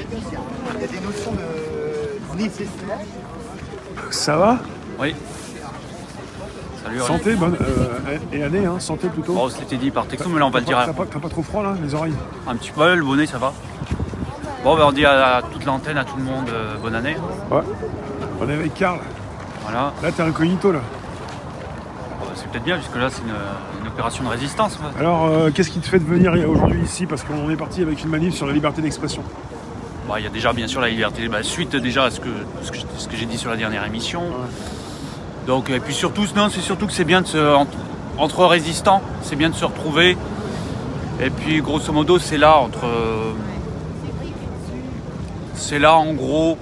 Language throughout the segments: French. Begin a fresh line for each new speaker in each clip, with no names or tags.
Il y a des notions de nécessaire.
Ça va?
Oui. Salut.
Santé, bonne et année, hein, santé plutôt.
Bon, c'était dit par texto, mais là on va le dire.
T'as pas trop froid là, les oreilles?
Un petit peu, le bonnet ça va. Bon, ben, on dit à toute l'antenne, à tout le monde, bonne année.
Ouais. On est avec Karl.
Voilà.
Là t'es incognito là.
Bon, c'est peut-être bien, puisque là c'est une opération de résistance. Ouais.
Alors qu'est-ce qui te fait de venir aujourd'hui ici? Parce qu'on est parti avec une manif sur la liberté d'expression.
Bon, il y a déjà bien sûr la liberté, suite déjà à ce que j'ai dit sur la dernière émission. Ouais. Donc, et puis surtout, c'est surtout que c'est bien entre résistants, c'est bien de se retrouver. Et puis grosso modo, c'est là en gros,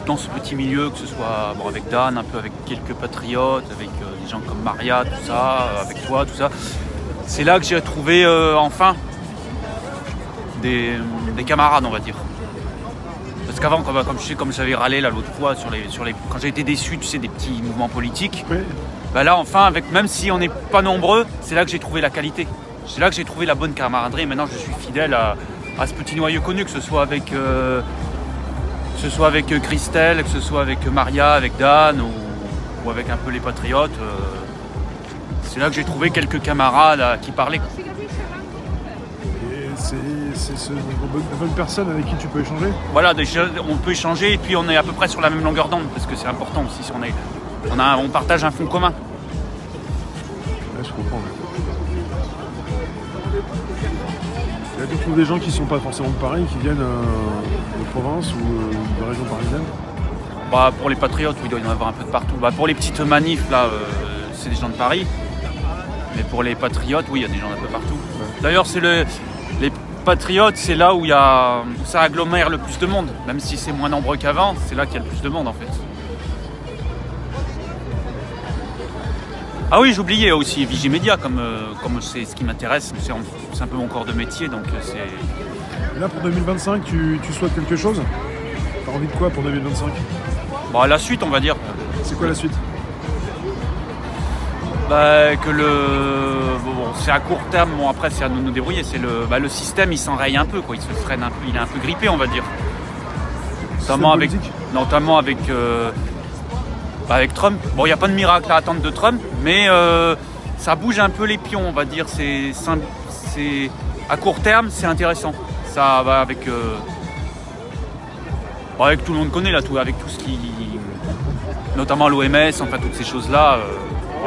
dans ce petit milieu, que ce soit avec Dan, un peu avec quelques patriotes, avec des gens comme Maria, tout ça, avec toi, tout ça. C'est là que j'ai trouvé enfin des camarades, on va dire. Parce qu'avant, comme j'avais râlé là l'autre fois quand j'ai été déçu, tu sais, des petits mouvements politiques, oui. Bah là enfin, même si on n'est pas nombreux, c'est là que j'ai trouvé la qualité. C'est là que j'ai trouvé la bonne camaraderie. Maintenant, je suis fidèle à ce petit noyau connu, que ce soit avec Christelle, que ce soit avec Maria, avec Dan ou avec un peu les patriotes. C'est là que j'ai trouvé quelques camarades qui parlaient.
Et c'est une bonne personne avec qui tu peux échanger?
Voilà, déjà, on peut échanger et puis on est à peu près sur la même longueur d'onde, parce que c'est important aussi si on partage un fond commun.
Ouais, je comprends. Là, tu trouves des gens qui ne sont pas forcément de Paris, qui viennent de province ou de région parisienne?
Bah, pour les patriotes, oui, il doit y en avoir un peu de partout. Bah, pour les petites manifs, là, c'est des gens de Paris. Mais pour les patriotes, oui, il y a des gens un peu partout. Ouais. D'ailleurs, les patriotes, c'est là où ça agglomère le plus de monde. Même si c'est moins nombreux qu'avant, c'est là qu'il y a le plus de monde en fait. Ah oui, j'oubliais aussi Vigimedia, comme c'est ce qui m'intéresse. C'est un peu mon corps de métier, donc c'est...
Là, pour 2025, tu souhaites quelque chose? T'as envie de quoi pour 2025?
Bah, la suite, on va dire.
C'est quoi la suite?
Bah, c'est à court terme, bon après c'est à nous débrouiller, c'est le système il s'enraye un peu, quoi, il se freine un peu, il est un peu grippé on va dire. Notamment avec Trump. Bon, il n'y a pas de miracle à attendre de Trump, mais ça bouge un peu les pions on va dire, c'est à court terme c'est intéressant. Ça va avec tout le monde connaît là, avec tout ce qui... Notamment l'OMS, enfin toutes ces choses là.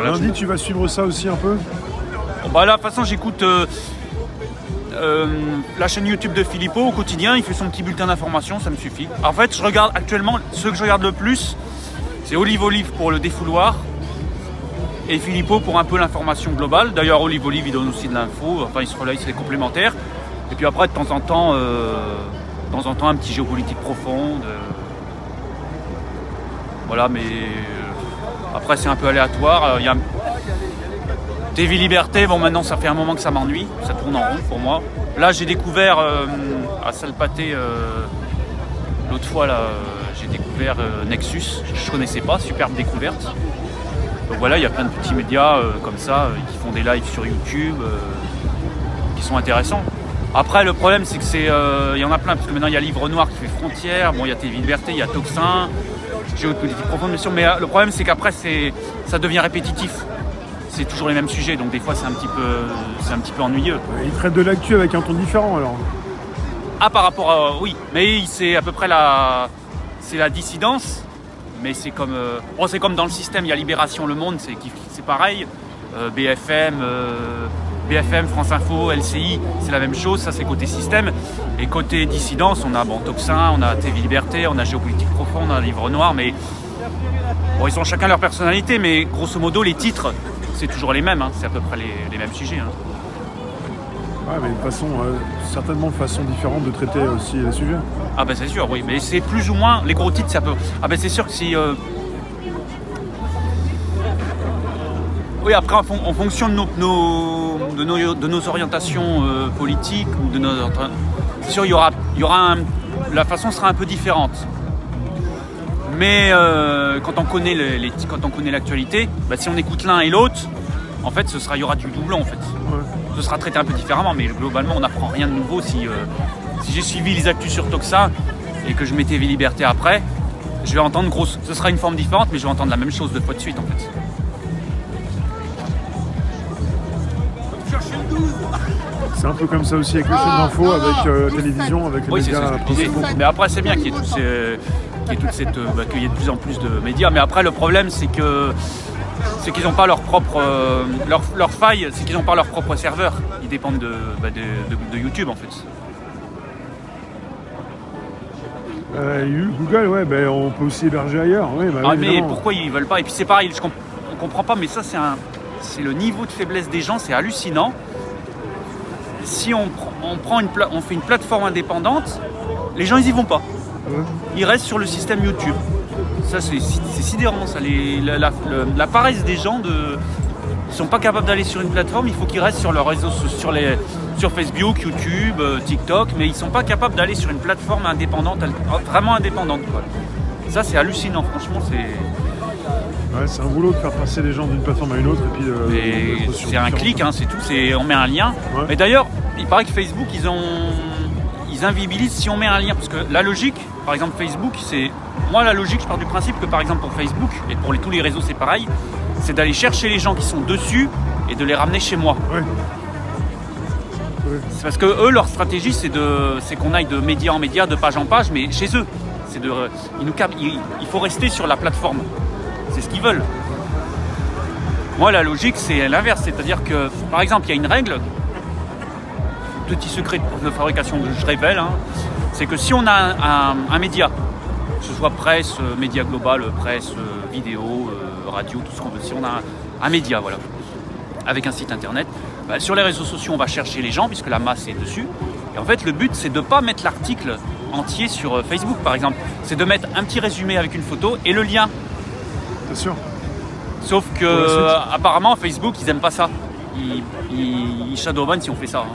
Lundi, tu vas suivre ça aussi un peu?
Bah là, de toute façon, j'écoute la chaîne YouTube de Philippot au quotidien. Il fait son petit bulletin d'information, ça me suffit. En fait, je regarde actuellement, ceux que je regarde le plus, c'est Olive pour le défouloir et Philippot pour un peu l'information globale. D'ailleurs, Olive, il donne aussi de l'info. Enfin, il se relaye, c'est des complémentaires. Et puis après, de temps en temps, un petit géopolitique profonde. Voilà, mais... Après, c'est un peu aléatoire. Y a TV Liberté, bon, maintenant, ça fait un moment que ça m'ennuie. Ça tourne en rond pour moi. Là, j'ai découvert à Salpaté, l'autre fois, là, j'ai découvert Nexus. Je ne connaissais pas, superbe découverte. Donc voilà, il y a plein de petits médias comme ça qui font des lives sur YouTube qui sont intéressants. Après, le problème, c'est que y en a plein, parce que maintenant, il y a Livre Noir qui fait Frontières, bon, il y a TV Liberté, il y a Toxin. Géopolitique profonde, bien sûr, mais le problème c'est qu'après ça devient répétitif. C'est toujours les mêmes sujets, donc des fois c'est un petit peu ennuyeux.
Ils traitent de l'actu avec un ton différent alors.
Ah, par rapport à... oui, mais c'est à peu près la dissidence, mais c'est comme dans le système, il y a Libération, Le Monde, c'est pareil, BFM, France Info, LCI, c'est la même chose, ça c'est côté système. Et côté dissidence, on a Toxin, on a TV Liberté, on a Géopolitique Profonde, on a Livre Noir, mais bon, ils ont chacun leur personnalité, mais grosso modo les titres, c'est toujours les mêmes, hein, c'est à peu près les mêmes sujets. Hein.
Ouais, mais certainement façon différente de traiter aussi les sujets.
Ah ben c'est sûr, oui, mais c'est plus ou moins, les gros titres, c'est un peu... Ah ben c'est sûr que si... Oui, après, en fonction de nos orientations politiques, c'est sûr, la façon sera un peu différente. Mais quand on connaît l'actualité, bah, si on écoute l'un et l'autre, en fait, il y aura du doublon en fait. Ouais. Ce sera traité un peu différemment, mais globalement, on n'apprend rien de nouveau si Si j'ai suivi les actus sur Toxin et que je mets TV Liberté après, je vais entendre grosse. Ce sera une forme différente, mais je vais entendre la même chose 2 fois de suite en fait.
C'est un peu comme ça aussi avec les chaînes d'info, avec la télévision, avec les
Oui, c'est
médias
ce que je disais.
principaux.
Mais après, c'est bien qu'il y ait qu'il y ait de plus en plus de médias. Mais après, le problème, c'est qu'ils n'ont pas leur propre leur faille, c'est qu'ils n'ont pas leur propre serveur. Ils dépendent de YouTube en fait.
Google, ouais, ben, on peut aussi héberger ailleurs. Oui, bah, oui,
Mais
évidemment.
pourquoi ils veulent pas? Et puis c'est pareil, on comprend pas, mais ça c'est le niveau de faiblesse des gens, c'est hallucinant. Si on fait une plateforme indépendante, les gens ils y vont pas.
Ouais.
Ils restent sur le système YouTube. Ça c'est sidérant, ça. La paresse des gens ils sont pas capables d'aller sur une plateforme, il faut qu'ils restent sur leurs réseaux, sur Facebook, YouTube, TikTok, mais ils sont pas capables d'aller sur une plateforme indépendante, vraiment indépendante, quoi. Ça c'est hallucinant, franchement,
Ouais, c'est un boulot de faire passer les gens d'une plateforme à une autre et puis d'être sur
c'est un
différentes-
clic, hein, c'est tout, on met un lien.
Ouais.
Mais d'ailleurs, il paraît que Facebook, ils invisibilisent si on met un lien, parce que la logique, par exemple Facebook, moi la logique, je pars du principe que par exemple pour Facebook, et pour tous les réseaux c'est pareil, c'est d'aller chercher les gens qui sont dessus et de les ramener chez moi.
Ouais.
C'est parce que eux, leur stratégie, c'est qu'on aille de média en média, de page en page, mais chez eux. Il faut rester sur la plateforme. C'est ce qu'ils veulent. Moi, la logique, c'est l'inverse. C'est-à-dire que, par exemple, il y a une règle, petit secret de fabrication que je révèle, hein, c'est que si on a un média, que ce soit presse, média global, presse, vidéo, radio, tout ce qu'on veut, si on a un média, voilà, avec un site internet, sur les réseaux sociaux, on va chercher les gens, puisque la masse est dessus. Et en fait, le but, c'est de ne pas mettre l'article entier sur Facebook, par exemple. C'est de mettre un petit résumé avec une photo et le lien.
C'est sûr.
Sauf que, apparemment, Facebook, ils n'aiment pas ça. Ils shadowban si on fait ça. Hein.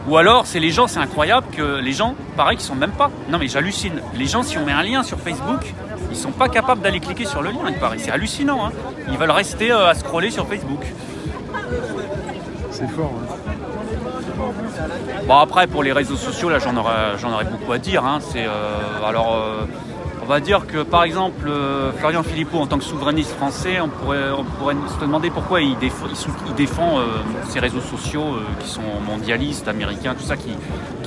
Ou alors, c'est les gens, c'est incroyable que les gens, pareil, qui sont même pas. Non, mais j'hallucine. Les gens, si on met un lien sur Facebook, ils sont pas capables d'aller cliquer sur le lien, il paraît. C'est hallucinant. Hein. Ils veulent rester à scroller sur Facebook.
C'est fort. Ouais.
Bon, après, pour les réseaux sociaux, là, j'en aurais beaucoup à dire. Hein. On va dire que, par exemple, Florian Philippot, en tant que souverainiste français, on pourrait se demander pourquoi il défend ces réseaux sociaux qui sont mondialistes, américains, tout ça, qui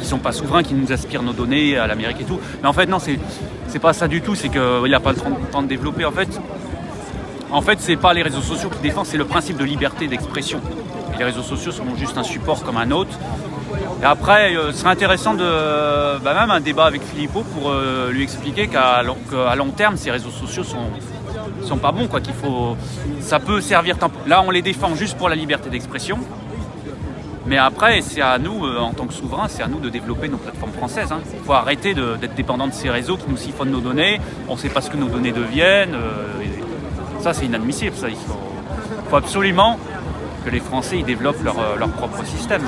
sont pas souverains, qui nous aspirent nos données à l'Amérique et tout. Mais en fait, non, c'est pas ça du tout. C'est qu'il n'a pas le temps de développer. En fait, c'est pas les réseaux sociaux qui défendent, c'est le principe de liberté d'expression. Et les réseaux sociaux sont juste un support comme un autre. Et après, ce serait intéressant même un débat avec Philippot pour lui expliquer qu'à long terme, ces réseaux sociaux sont pas bons, quoi. Ça peut servir. Là, on les défend juste pour la liberté d'expression. Mais après, c'est à nous, en tant que souverains, c'est à nous de développer nos plateformes françaises. Hein. Il faut arrêter d'être dépendant de ces réseaux qui nous siphonnent nos données. On ne sait pas ce que nos données deviennent. Ça, c'est inadmissible. Ça. Il faut absolument que les Français ils développent leur propre système.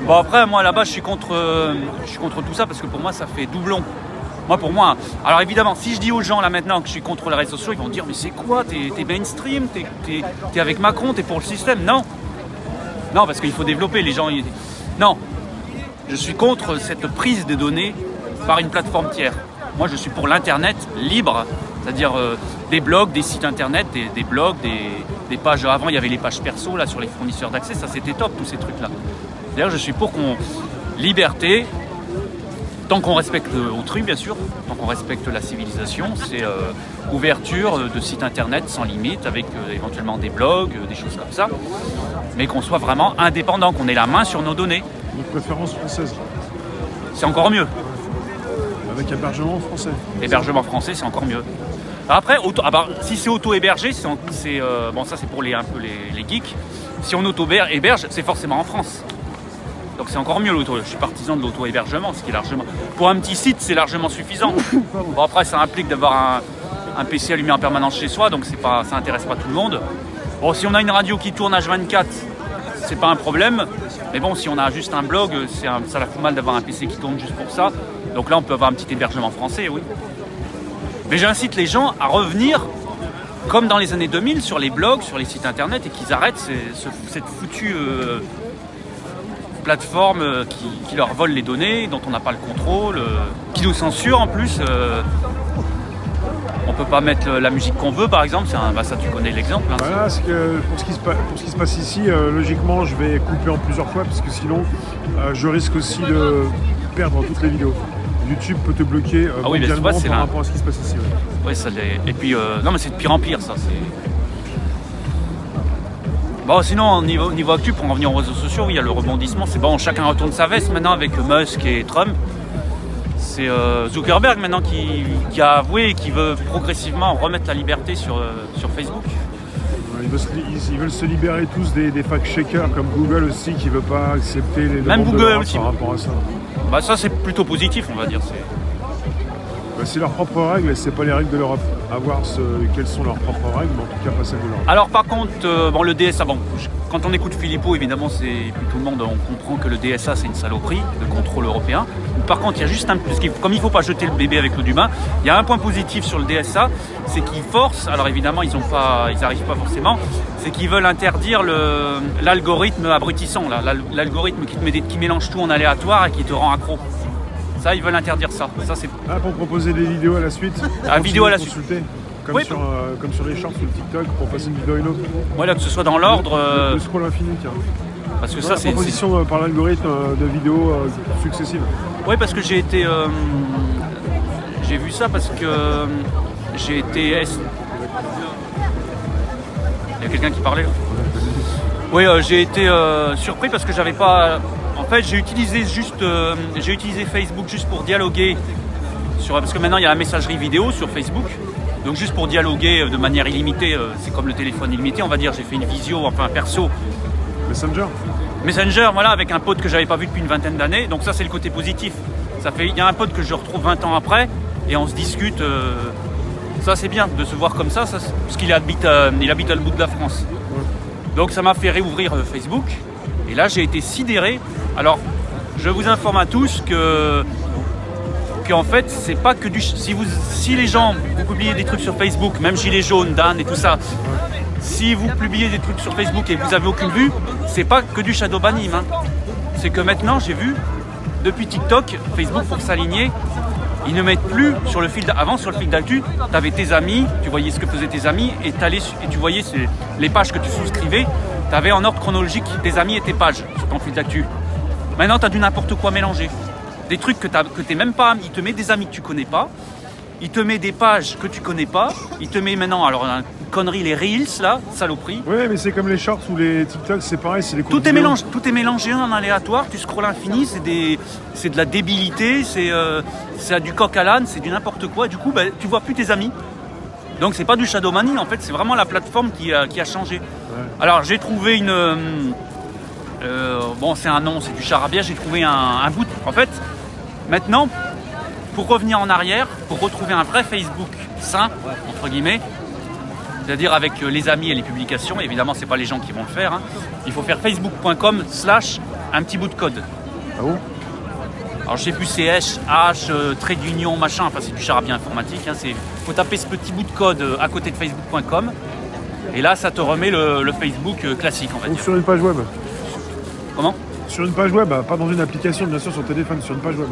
Bon, après, moi, là-bas, je suis contre tout ça parce que pour moi, ça fait doublon. Pour moi. Alors évidemment, si je dis aux gens là maintenant que je suis contre les réseaux sociaux, ils vont dire mais c'est quoi, t'es mainstream, t'es avec Macron, t'es pour le système. Non, parce qu'il faut développer les gens. Non, je suis contre cette prise de données par une plateforme tiers. Moi, je suis pour l'internet libre, c'est-à-dire des blogs, des sites internet, des blogs, des pages. Avant, il y avait les pages perso là sur les fournisseurs d'accès, ça c'était top tous ces trucs là. D'ailleurs, je suis pour liberté. Tant qu'on respecte autrui, bien sûr, tant qu'on respecte la civilisation, c'est ouverture de sites internet sans limite, avec éventuellement des blogs, des choses comme ça, mais qu'on soit vraiment indépendant, qu'on ait la main sur nos données.
Notre préférence française.
C'est encore mieux.
Avec hébergement français.
Hébergement français, c'est encore mieux. Après, si c'est auto-hébergé, bon, ça c'est pour les geeks. Si on auto-héberge, c'est forcément en France. Donc c'est encore mieux l'auto. Je suis partisan de l'auto-hébergement, ce qui est largement. Pour un petit site, c'est largement suffisant. Bon, après, ça implique d'avoir un PC allumé en permanence chez soi, donc ça intéresse pas tout le monde. Bon, si on a une radio qui tourne H24, c'est pas un problème. Mais bon, si on a juste un blog, ça la fout mal d'avoir un PC qui tourne juste pour ça. Donc là, on peut avoir un petit hébergement français, oui. Mais j'incite les gens à revenir, comme dans les années 2000, sur les blogs, sur les sites internet, et qu'ils arrêtent cette foutue plateformes qui leur volent les données, dont on n'a pas le contrôle, qui nous censurent en plus. On peut pas mettre la musique qu'on veut, par exemple. Ça, tu connais l'exemple. Hein.
Voilà, c'est que pour ce qui se passe ici, logiquement, je vais couper en plusieurs fois, parce que sinon, je risque aussi de perdre toutes les vidéos. YouTube peut te bloquer mondialement par rapport à ce qui se passe ici.
Ouais. Ouais, ça l'est. Et puis, non, mais c'est de pire en pire, ça. Bon, sinon, niveau actu, pour en revenir aux réseaux sociaux, oui, il y a le rebondissement. C'est bon, chacun retourne sa veste maintenant avec Musk et Trump. C'est Zuckerberg maintenant qui a avoué et qui veut progressivement remettre la liberté sur Facebook.
Ils veulent se libérer tous des fact-checkers comme Google aussi, qui ne veut pas accepter les demandes de l'Europe par rapport à ça.
Bah ça c'est plutôt positif, on va dire.
C'est leurs propres règles et c'est pas les règles de l'Europe. À voir quelles sont leurs propres règles, mais en tout cas pas celles de l'Europe.
Alors par contre, le DSA, quand on écoute Philippot, évidemment, puis tout le monde, on comprend que le DSA c'est une saloperie, le contrôle européen. Par contre, il y a juste comme il ne faut pas jeter le bébé avec l'eau du bain, il y a un point positif sur le DSA, c'est qu'ils forcent, alors évidemment ils n'arrivent pas forcément, c'est qu'ils veulent interdire l'algorithme abrutissant, l'algorithme qui mélange tout en aléatoire et qui te rend accro. Ça, ils veulent interdire ça.
Pour proposer des vidéos à la suite.
Vidéo à la suite.
Comme, oui, comme sur les shorts ou le TikTok, pour passer une vidéo à une autre.
Voilà, que ce soit dans l'ordre.
Le scroll infini, tiens.
Parce que ça, c'est
proposition par l'algorithme de vidéos successives.
Oui, parce que j'ai vu ça parce que j'ai été. Il y a quelqu'un qui parlait là. Oui, j'ai été surpris parce que j'avais pas. En fait, j'ai utilisé Facebook juste pour dialoguer parce que maintenant il y a la messagerie vidéo sur Facebook. Donc juste pour dialoguer de manière illimitée, c'est comme le téléphone illimité, on va dire. J'ai fait une visio, enfin un perso. Messenger, voilà, avec un pote que j'avais pas vu depuis une vingtaine d'années. Donc ça, c'est le côté positif. Il y a un pote que je retrouve 20 ans après et on se discute. Ça, c'est bien de se voir comme ça parce qu'il habite à le bout de la France. Donc ça m'a fait réouvrir Facebook. Et là, j'ai été sidéré. Alors, je vous informe à tous qu'en fait, c'est pas que si les gens, vous publiez des trucs sur Facebook, même Gilets jaunes, Dan et tout ça, si vous publiez des trucs sur Facebook et vous avez aucune vue, c'est pas que du shadow banning. Hein. C'est que maintenant, j'ai vu, depuis TikTok, Facebook, pour s'aligner, ils ne mettent plus sur le fil avant, sur le fil d'actu, tu avais tes amis, tu voyais ce que faisaient tes amis et tu voyais les pages que tu souscrivais, tu avais en ordre chronologique tes amis et tes pages sur ton fil d'actu. Maintenant, tu as du n'importe quoi mélangé. Des trucs que tu n'es même pas, il te met des amis que tu connais pas, il te met des pages que tu connais pas, il te met maintenant, alors une connerie, les Reels là, saloperie.
Oui, mais c'est comme les shorts ou les TikTok, c'est pareil, c'est les
tout est mélangé en aléatoire, tu scrolles infini, c'est de la débilité, c'est du coq à l'âne, c'est du n'importe quoi, du coup tu vois plus tes amis. Donc c'est pas du shadow banning, en fait, c'est vraiment la plateforme qui a changé. Ouais. Alors j'ai trouvé c'est un nom, c'est du charabia, j'ai trouvé un bout. En fait, maintenant, pour revenir en arrière, pour retrouver un vrai Facebook sain, entre guillemets, c'est-à-dire avec les amis et les publications, évidemment, c'est pas les gens qui vont le faire, hein, il faut faire facebook.com/ un petit bout de code.
Ah bon?
Alors je sais plus, c'est trait d'union, machin, enfin c'est du charabia informatique, hein, faut taper ce petit bout de code à côté de facebook.com et là ça te remet le Facebook classique, on va dire.
Ou sur une page web.
Comment?
Sur une page web, pas dans une application, bien sûr, sur téléphone, sur une page web.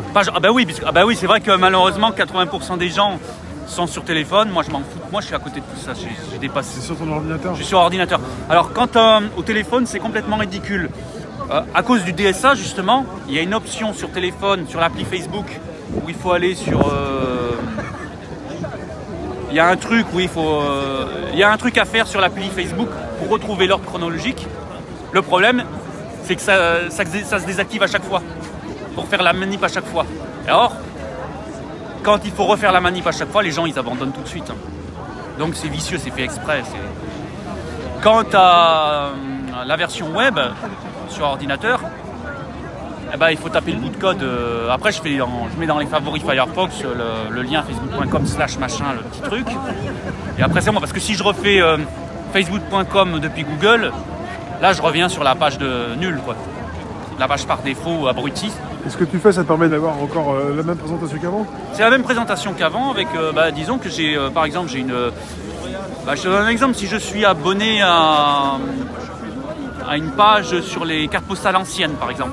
Oui, c'est vrai que malheureusement 80% des gens sont sur téléphone. Moi je m'en fous, moi je suis à côté de tout ça, j'ai dépassé.
C'est sur ton ordinateur?
Je suis sur ordinateur. Alors quand au téléphone, c'est complètement ridicule. À cause du DSA justement, il y a une option sur téléphone, sur l'appli Facebook, où il faut aller sur... Il y a un truc où il y a un truc à faire sur l'appli Facebook pour retrouver l'ordre chronologique. Le problème, c'est que ça se désactive à chaque fois, pour faire la manip à chaque fois. Alors, quand il faut refaire la manip à chaque fois, les gens ils abandonnent tout de suite. Donc c'est vicieux, c'est fait exprès. Quant à la version web sur ordinateur, il faut taper le bout de code. Après, je mets dans les favoris Firefox le lien facebook.com/ machin, le petit truc. Et après, c'est moi, parce que si je refais facebook.com depuis Google, là, je reviens sur la page de nul, quoi. La page par défaut, abruti.
Et ce que tu fais, ça te permet d'avoir encore la même présentation qu'avant?
C'est la même présentation qu'avant, avec, disons que j'ai, par exemple, j'ai une... je te donne un exemple, si je suis abonné à une page sur les cartes postales anciennes, par exemple.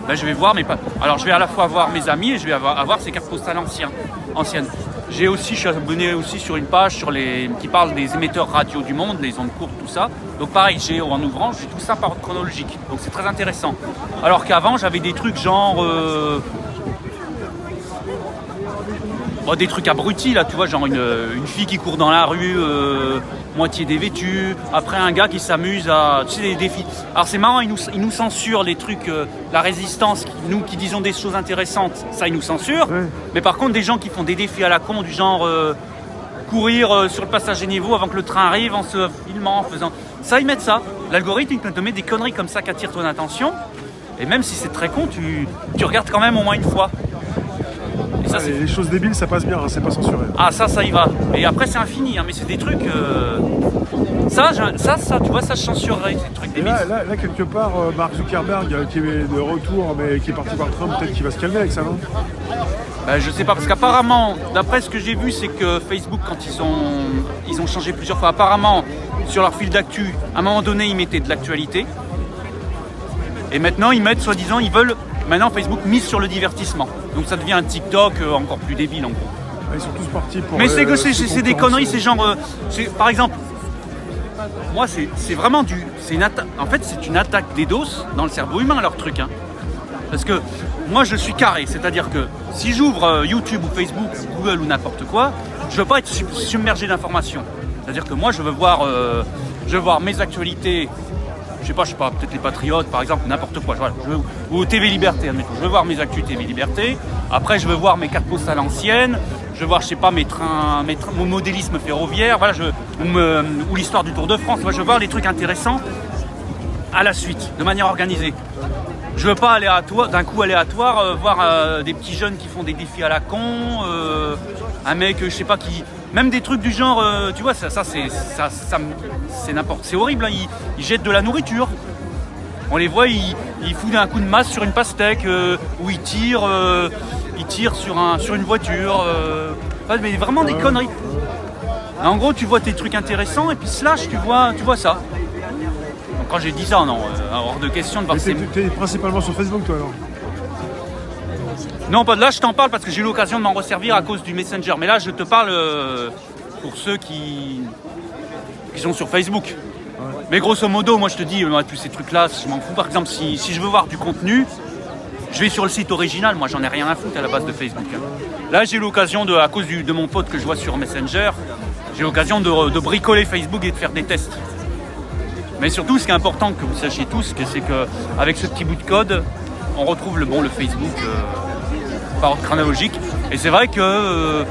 ben, je vais voir alors je vais à la fois voir mes amis et je vais avoir ces cartes postales anciennes. Je suis abonné aussi sur une page qui parle des émetteurs radio du monde, les ondes courtes, tout ça. Donc pareil, en ouvrant, j'ai tout ça par ordre chronologique. Donc c'est très intéressant. Alors qu'avant, j'avais des trucs genre... des trucs abrutis, là, tu vois, genre une fille qui court dans la rue, moitié dévêtue. Après, un gars qui s'amuse à... Tu sais, des défis. Alors c'est marrant, ils nous censurent les trucs, la résistance, nous qui disons des choses intéressantes, ça, ils nous censurent. Ouais. Mais par contre, des gens qui font des défis à la con, du genre courir sur le passage des niveaux avant que le train arrive en se filmant, en faisant... Ça, ils mettent ça. L'algorithme, il peut te mettre des conneries comme ça qui attirent ton attention. Et même si c'est très con, tu regardes quand même au moins une fois.
Ça, les choses débiles, ça passe bien, hein, c'est pas censuré.
Ah, ça y va. Et après, c'est infini, hein, mais c'est des trucs... Ça, tu vois, ça, je censurerais, ces trucs débiles.
Là, quelque part, Mark Zuckerberg, qui est de retour, mais qui est parti par Trump, peut-être qu'il va se calmer avec ça, non?
Je sais pas, parce qu'apparemment, d'après ce que j'ai vu, c'est que Facebook, quand ils ont changé plusieurs fois, apparemment, sur leur fil d'actu, à un moment donné, ils mettaient de l'actualité. Et maintenant, ils mettent, soi-disant, maintenant, Facebook mise sur le divertissement. Donc ça devient un TikTok encore plus débile, en gros.
Ils sont tous partis pour...
Mais c'est des conneries, c'est genre... par exemple, moi, c'est vraiment en fait, c'est une attaque DDoS dans le cerveau humain, leur truc. Hein. Parce que moi, je suis carré. C'est-à-dire que si j'ouvre YouTube ou Facebook, ou Google ou n'importe quoi, je ne veux pas être submergé d'informations. C'est-à-dire que moi, je veux voir mes actualités... Je sais pas, peut-être les Patriotes par exemple, n'importe quoi, ou TV Liberté, admettons. Je veux voir mes actus TV Liberté, après je veux voir mes cartes postales anciennes, je veux voir, je sais pas, mes trains, mon modélisme ferroviaire, voilà, ou l'histoire du Tour de France, je veux voir les trucs intéressants à la suite, de manière organisée. Je veux pas d'un coup aléatoire, voir des petits jeunes qui font des défis à la con, un mec, je sais pas, même des trucs du genre, tu vois, ça c'est n'importe, c'est horrible, hein, ils jettent de la nourriture. On les voit, ils foutent un coup de masse sur une pastèque, ou ils tirent sur une voiture. Mais vraiment des conneries. En gros, tu vois tes trucs intéressants et puis slash, tu vois ça. Donc, quand j'ai dit ça, non, hors de question de voir
ces... T'es principalement sur Facebook, toi, alors?
Non, pas de là, je t'en parle parce que j'ai eu l'occasion de m'en resservir à cause du Messenger. Mais là, je te parle pour ceux qui sont sur Facebook. Ouais. Mais grosso modo, moi, je te dis, tous ces trucs-là, je m'en fous. Par exemple, si je veux voir du contenu, je vais sur le site original. Moi, j'en ai rien à foutre à la base de Facebook. Hein. Là, j'ai eu l'occasion, à cause de mon pote que je vois sur Messenger, j'ai l'occasion de bricoler Facebook et de faire des tests. Mais surtout, ce qui est important que vous sachiez tous, c'est qu'avec ce petit bout de code, on retrouve le Facebook par ordre chronologique. Et c'est vrai que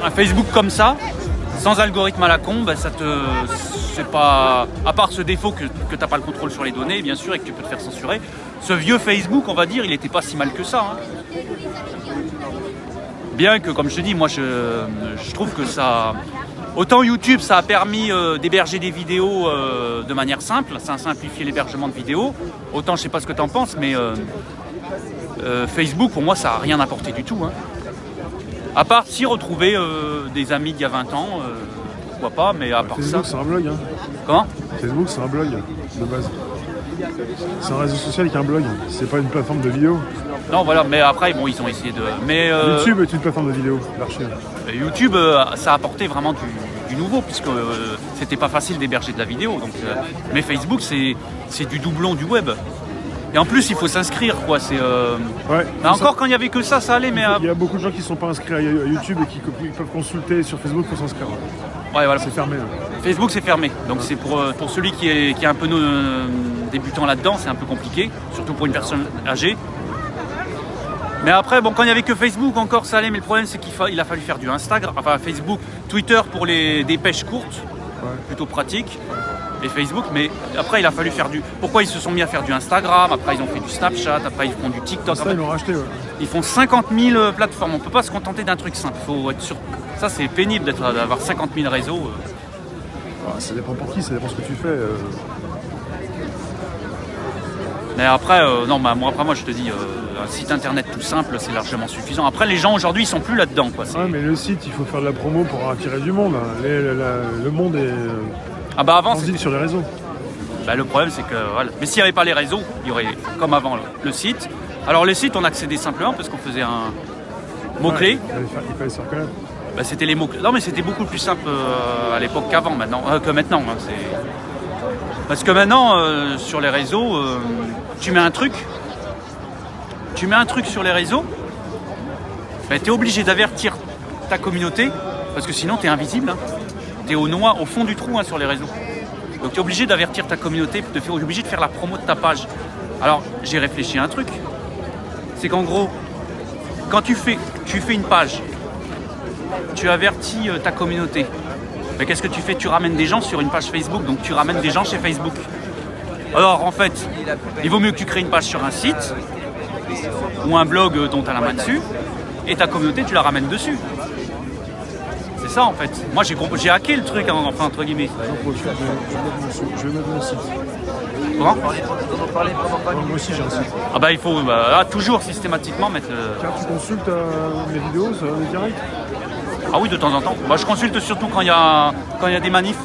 un Facebook comme ça, sans algorithme à la con, c'est pas, à part ce défaut que tu n'as pas le contrôle sur les données, bien sûr, et que tu peux te faire censurer, ce vieux Facebook, on va dire, il n'était pas si mal que ça. Hein. Bien que, comme je te dis, moi, je trouve que ça... Autant YouTube, ça a permis d'héberger des vidéos de manière simple, ça a simplifié l'hébergement de vidéos. Autant, je sais pas ce que tu en penses, mais Facebook, pour moi, ça n'a rien apporté du tout. Hein. À part si retrouver des amis d'il y a 20 ans, pourquoi pas, mais à part
Facebook,
ça...
c'est un blog. Hein.
Comment ?
Facebook, c'est un blog, de base. C'est un réseau social qui est un blog, c'est pas une plateforme de vidéo.
Non, voilà, mais après, bon, ils ont essayé de... Mais,
YouTube est une plateforme de vidéo, l'archive.
YouTube, ça a apporté vraiment du nouveau, puisque c'était pas facile d'héberger de la vidéo. Donc, mais Facebook, c'est du doublon du web. Et en plus, il faut s'inscrire, quoi.
Ouais,
encore, quand il n'y avait que ça allait, mais...
Il y a beaucoup de gens qui ne sont pas inscrits à YouTube et qui peuvent consulter sur Facebook pour s'inscrire.
Ouais, voilà.
C'est fermé. Hein.
Facebook, c'est fermé. Donc, c'est pour celui qui est un peu débutant là-dedans, c'est un peu compliqué, surtout pour une personne âgée. Mais après, bon, quand il n'y avait que Facebook, encore ça allait, mais le problème c'est qu'il a fallu faire du Instagram, enfin Facebook, Twitter pour des pêches courtes, plutôt pratique, et Facebook, mais après il a fallu faire Pourquoi ils se sont mis à faire du Instagram, après ils ont fait du Snapchat, après ils font du TikTok.
Ça, ils l'ont racheté, ouais.
Ils font 50 000 plateformes, on ne peut pas se contenter d'un truc simple, faut être sûr. Ça c'est pénible d'avoir 50 000 réseaux.
Ça dépend pour qui, ça dépend ce que tu fais.
Mais après, moi je te dis, un site internet tout simple, c'est largement suffisant. Après, les gens aujourd'hui, ils sont plus là-dedans, quoi.
Ouais, mais le site, il faut faire de la promo pour attirer du monde. Le monde est
avant,
sur les réseaux.
Bah, le problème, c'est que voilà. Mais s'il n'y avait pas les réseaux, il y aurait, comme avant, le site. Alors, les sites, on accédait simplement parce qu'on faisait un mot-clé.
Il fallait se faire connaître.
Bah, c'était les mots-clés. Non, mais c'était beaucoup plus simple à l'époque qu'avant, que maintenant. Hein, parce que maintenant, sur les réseaux, tu mets un truc sur les réseaux, bah, tu es obligé d'avertir ta communauté, parce que sinon, tu es invisible. Hein. Tu es au fond du trou, hein, sur les réseaux. Donc tu es obligé d'avertir ta communauté, tu es obligé de faire la promo de ta page. Alors j'ai réfléchi à un truc, c'est qu'en gros, quand tu fais une page, tu avertis ta communauté, mais qu'est-ce que tu fais? Tu ramènes des gens sur une page Facebook, donc tu ramènes des gens chez Facebook. Alors en fait, il vaut mieux que tu crées une page sur un site, ou un blog dont tu as la main dessus, et ta communauté tu la ramènes dessus. C'est ça en fait. Moi j'ai hacké le truc, hein, enfin entre guillemets.
Je vais mettre mon site.
Comment?
Moi aussi j'ai un site.
Ah bah il faut toujours systématiquement mettre le...
Car tu consultes mes vidéos, les directs?
Ah oui, de temps en temps. Bah, je consulte surtout quand il y a des manifs.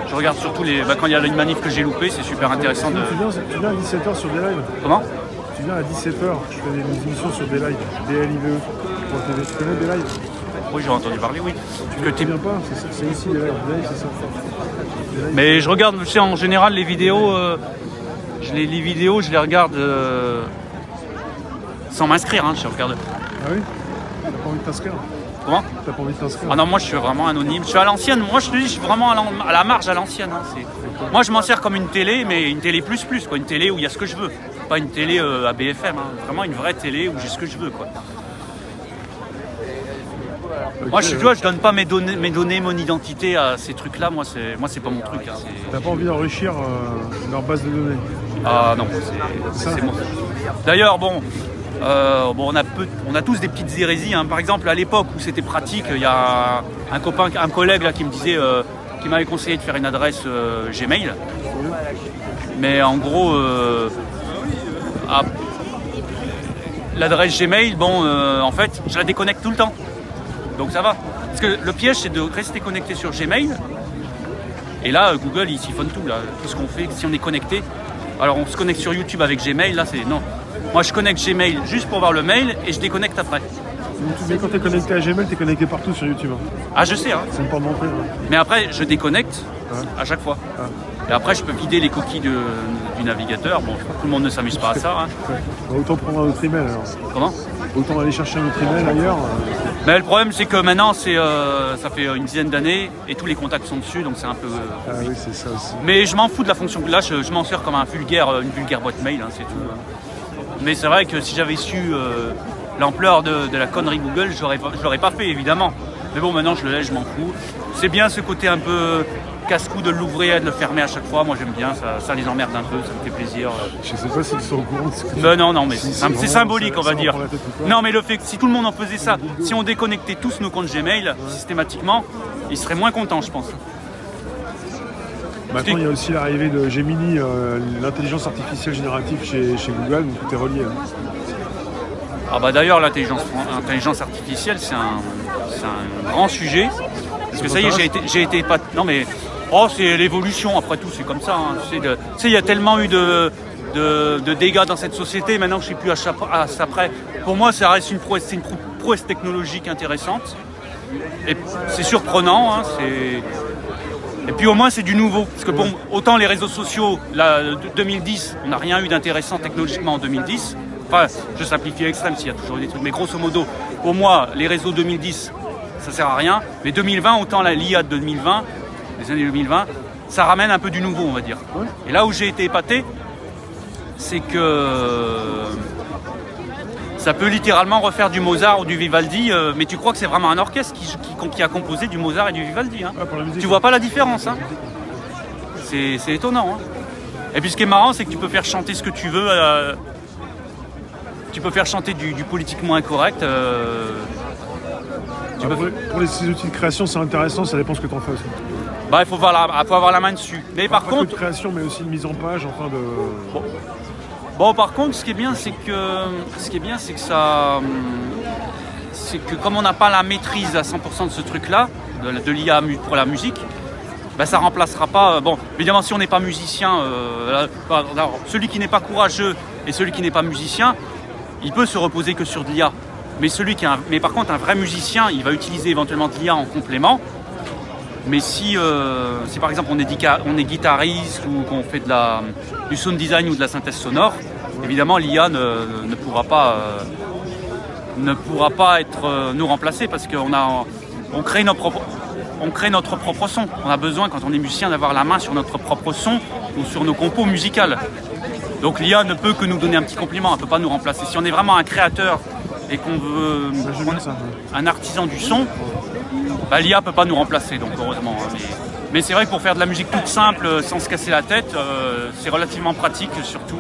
Je regarde surtout quand il y a une manif que j'ai loupée, c'est super intéressant de...
Tu viens à 17h sur des lives?
Comment?
Tu viens à 17h, je fais des émissions sur des lives, DLIVE, pour TV. Tu connais des lives?
Oui, j'ai entendu parler, oui.
Tu viens pas? C'est ici des lives, c'est ça.
Mais je regarde, tu sais, en général, les vidéos, je les regarde sans m'inscrire, hein, je regarde.
Ah oui? T'as pas envie de t'inscrire?
Comment?
T'as pas envie de t'inscrire?
Ah non, moi je suis vraiment anonyme. Je suis à l'ancienne. Moi je te dis, je suis vraiment à la marge, à l'ancienne. Hein. Moi je m'en sers comme une télé, mais une télé plus, quoi. Une télé où il y a ce que je veux. Pas une télé à BFM. Hein. Vraiment une vraie télé où j'ai ce que je veux, quoi. Okay, moi je donne pas mes données, mon identité à ces trucs-là. Moi c'est pas mon truc. Hein.
T'as pas envie d'enrichir leur base de données?
Ah non, c'est bon. D'ailleurs, bon, on a tous des petites hérésies. Hein. Par exemple, à l'époque où c'était pratique, il y a un collègue là qui me disait, qui m'avait conseillé de faire une adresse Gmail. Mais en gros, l'adresse Gmail, en fait, je la déconnecte tout le temps. Donc ça va. Parce que le piège, c'est de rester connecté sur Gmail. Et là, Google, il siphonne tout. Là. Tout ce qu'on fait, si on est connecté. Alors, on se connecte sur YouTube avec Gmail. Là, c'est non. Moi, je connecte Gmail juste pour voir le mail et je déconnecte après.
Mais quand tu es connecté à Gmail, tu es connecté partout sur YouTube.
Ah, je sais. Hein.
C'est pas montré.
Mais après, je déconnecte à chaque fois. Et après, je peux vider les coquilles du navigateur. Bon, tout le monde ne s'amuse pas à ça. Hein.
Autant prendre un autre email alors.
Comment?
Autant aller chercher un autre email ailleurs.
Mais le problème, c'est que maintenant, ça fait une dizaine d'années et tous les contacts sont dessus, donc c'est un peu.
Ah oui, c'est ça aussi.
Mais je m'en fous de la fonction. Là, je m'en sers comme une vulgaire boîte mail, hein, c'est tout. Hein. Mais c'est vrai que si j'avais su l'ampleur de la connerie Google, je l'aurais pas fait, évidemment. Mais bon, maintenant, je le laisse, je m'en fous. C'est bien ce côté un peu casse-cou de l'ouvrir et de le fermer à chaque fois. Moi, j'aime bien, ça les emmerde un peu, ça me fait plaisir.
Je sais pas s'ils sont au courant de ce que
non, mais c'est symbolique, on va dire. Non, mais le fait que si tout le monde en faisait ça, si on déconnectait tous nos comptes Gmail systématiquement, ils seraient moins contents, je pense.
Maintenant, il y a aussi l'arrivée de Gemini, l'intelligence artificielle générative chez Google, donc tout est relié.
Ah bah d'ailleurs, l'intelligence artificielle, c'est un grand sujet. Parce que ça y est, j'ai été pas... Non mais... Oh, c'est l'évolution, après tout, c'est comme ça. Hein. Tu sais, il y a tellement eu de dégâts dans cette société, maintenant que je ne suis plus à ça près. Pour moi, ça reste une prouesse technologique intéressante. Et c'est surprenant, hein, et puis au moins c'est du nouveau. Parce que bon, autant les réseaux sociaux, là, 2010, on n'a rien eu d'intéressant technologiquement en 2010. Enfin, je simplifie à l'extrême s'il y a toujours des trucs. Mais grosso modo, pour moi, les réseaux 2010, ça sert à rien. Mais 2020, autant l'IA de 2020, les années 2020, ça ramène un peu du nouveau, on va dire. Ouais. Et là où j'ai été épaté, c'est que ça peut littéralement refaire du Mozart ou du Vivaldi, mais tu crois que c'est vraiment un orchestre qui a composé du Mozart et du Vivaldi. Hein. Tu vois pas la différence. Hein. C'est étonnant. Hein. Et puis ce qui est marrant, c'est que tu peux faire chanter ce que tu veux. Tu peux faire chanter du politiquement incorrect.
Pour ces outils de création, c'est intéressant, ça dépend ce que tu en fais aussi.
Bah, il faut avoir la main dessus. Mais par contre,
de création, mais aussi de mise en page, enfin de.
Bon, par contre, ce qui est bien, c'est que comme on n'a pas la maîtrise à 100% de ce truc-là, de l'IA pour la musique, ben, ça remplacera pas. Bon, évidemment, si on n'est pas musicien, alors, celui qui n'est pas courageux et celui qui n'est pas musicien, il peut se reposer que sur de l'IA. Mais par contre, un vrai musicien, il va utiliser éventuellement de l'IA en complément. Mais si par exemple on est guitariste ou qu'on fait du sound design ou de la synthèse sonore, évidemment l'IA ne pourra pas nous remplacer parce qu'on crée notre propre son. On a besoin, quand on est musicien, d'avoir la main sur notre propre son ou sur nos compos musicales. Donc l'IA ne peut que nous donner un petit compliment, elle ne peut pas nous remplacer. Si on est vraiment un créateur et qu'on veut un artisan du son, bah, l'IA ne peut pas nous remplacer, donc heureusement. Hein. Mais c'est vrai que pour faire de la musique toute simple, sans se casser la tête, c'est relativement pratique, surtout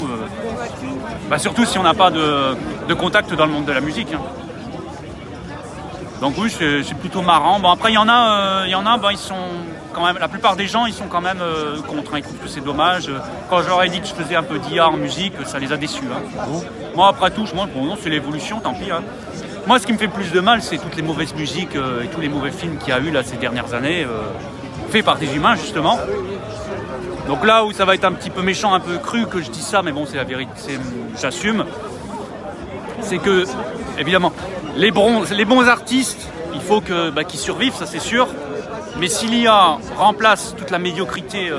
si on n'a pas de contact dans le monde de la musique. Hein. Donc oui, c'est plutôt marrant. Bon, après, il y en a, ils sont quand même, la plupart des gens, ils sont quand même contre. Ils trouvent que c'est dommage. Quand j'aurais dit que je faisais un peu d'IA en musique, ça les a déçus. Hein. Moi, après tout, non, c'est l'évolution, tant pis. Hein. Moi, ce qui me fait plus de mal, c'est toutes les mauvaises musiques et tous les mauvais films qu'il y a eu là, ces dernières années, faits par des humains, justement. Donc là où ça va être un petit peu méchant, un peu cru que je dis ça, mais bon, c'est la vérité, j'assume, c'est que, évidemment, les bons artistes, il faut qu'ils survivent, ça c'est sûr. Mais si l'IA remplace toute la médiocrité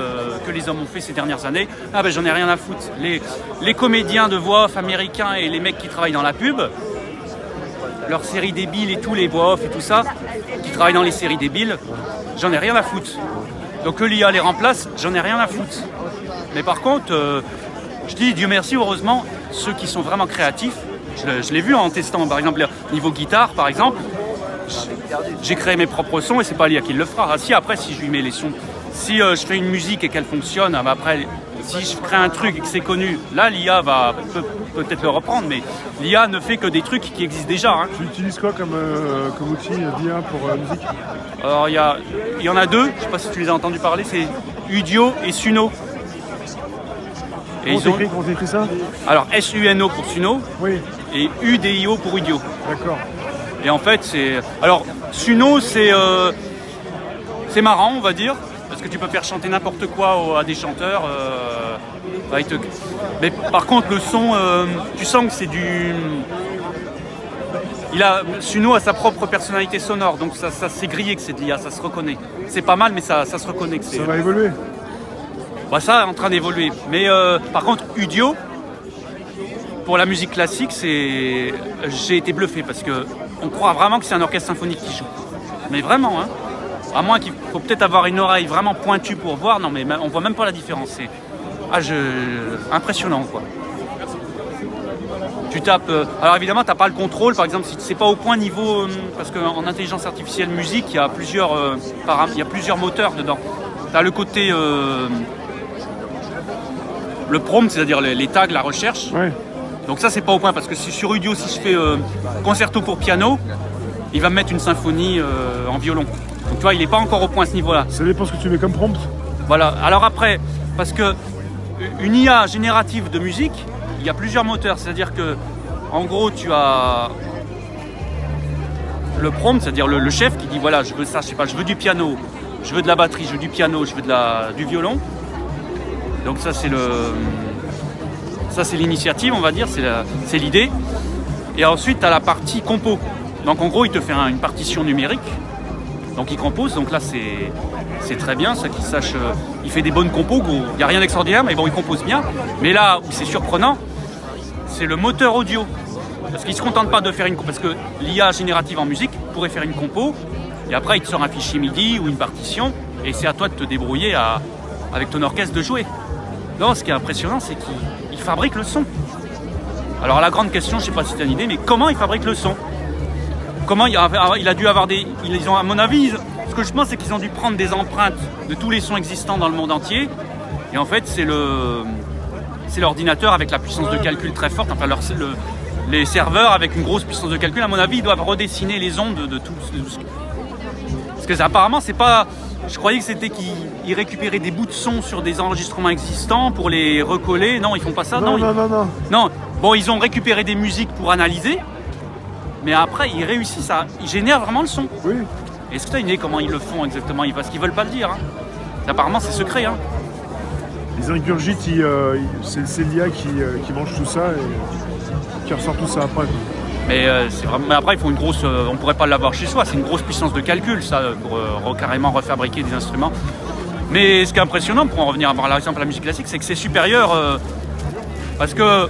que les hommes ont fait ces dernières années, j'en ai rien à foutre. Les comédiens de voix off américains et les mecs qui travaillent dans la pub, leurs séries débiles et tous les voix off et tout ça, qui travaillent dans les séries débiles, j'en ai rien à foutre. Donc que l'IA les remplace, j'en ai rien à foutre. Mais par contre, je dis Dieu merci, heureusement, ceux qui sont vraiment créatifs, je l'ai vu en testant, par exemple, niveau guitare, par exemple, j'ai créé mes propres sons et c'est pas l'IA qui le fera. Si après, si je lui mets les sons, si je fais une musique et qu'elle fonctionne, après, si je crée un truc et que c'est connu, là l'IA va peut-être le reprendre, mais l'IA ne fait que des trucs qui existent déjà. Hein.
Tu utilises quoi comme outil d'IA pour la musique?
Alors il y en a deux, je sais pas si tu les as entendu parler, c'est Udio et Suno.
Et comment t'écris ça?
Alors SUNO pour Suno,
oui.
Et UDIO pour Udio.
D'accord.
Et en fait c'est... Alors Suno c'est marrant on va dire, parce que tu peux faire chanter n'importe quoi à des chanteurs. Mais par contre le son, tu sens que c'est du... Suno a sa propre personnalité sonore, donc ça c'est grillé que c'est de l'IA, ça se reconnaît. C'est pas mal mais ça se reconnaît que c'est...
Ça va évoluer.
Ça est en train d'évoluer. Mais par contre, Udio, pour la musique classique, j'ai été bluffé parce qu'on croit vraiment que c'est un orchestre symphonique qui joue. Mais vraiment, hein. À moins qu'il faut peut-être avoir une oreille vraiment pointue pour voir. Non, mais on voit même pas la différence. C'est impressionnant, quoi. Tu tapes... alors évidemment, tu n'as pas le contrôle. Par exemple, si c'est pas au point niveau... parce qu'en intelligence artificielle musique, il y a plusieurs moteurs dedans. Tu as le côté... le prompt, c'est-à-dire les tags, la recherche.
Ouais.
Donc ça, c'est pas au point, parce que sur Udio, si je fais concerto pour piano, il va me mettre une symphonie en violon. Donc tu vois, il n'est pas encore au point à ce niveau-là.
Ça dépend ce que tu mets comme prompt.
Voilà. Alors après, parce que une IA générative de musique, il y a plusieurs moteurs. C'est-à-dire que, en gros, tu as le prompt, c'est-à-dire le chef qui dit voilà, je veux ça, je sais pas, je veux du piano, je veux de la batterie, je veux du piano, je veux du violon. Donc ça c'est l'initiative, on va dire, c'est l'idée. Et ensuite tu as la partie compo. Donc en gros il te fait une partition numérique. Donc il compose, donc là c'est très bien, ça qu'il sache, il fait des bonnes compos, il n'y a rien d'extraordinaire, mais bon il compose bien. Mais là où c'est surprenant, c'est le moteur audio. Parce qu'il ne se contente pas de faire une compo, parce que l'IA générative en musique pourrait faire une compo, et après il te sort un fichier MIDI ou une partition, et c'est à toi de te débrouiller avec ton orchestre de jouer. Non, ce qui est impressionnant, c'est qu'il fabrique le son. Alors la grande question, je ne sais pas si tu as une idée, mais comment il fabrique le son? Comment il a dû avoir ils ont, à mon avis, ce que je pense, c'est qu'ils ont dû prendre des empreintes de tous les sons existants dans le monde entier. Et en fait, c'est l'ordinateur avec la puissance de calcul très forte. Enfin, les serveurs avec une grosse puissance de calcul, à mon avis, ils doivent redessiner les ondes de tout. Parce que apparemment, c'est pas... Je croyais que c'était qu'ils récupéraient des bouts de son sur des enregistrements existants pour les recoller. Non, ils font pas ça.
Non.
Non. Bon, ils ont récupéré des musiques pour analyser, mais après, ils réussissent ils génèrent vraiment le son.
Oui.
Est-ce que tu as une idée comment ils le font exactement? Parce qu'ils veulent pas le dire. Hein. Apparemment, c'est secret. Hein.
Ils ingurgitent, c'est l'IA qui mange tout ça et qui ressort tout ça après.
Mais, mais après, il faut une grosse. On pourrait pas l'avoir chez soi. C'est une grosse puissance de calcul, ça, pour carrément refabriquer des instruments. Mais ce qui est impressionnant, pour en revenir par exemple à la musique classique, c'est que c'est supérieur. Parce que,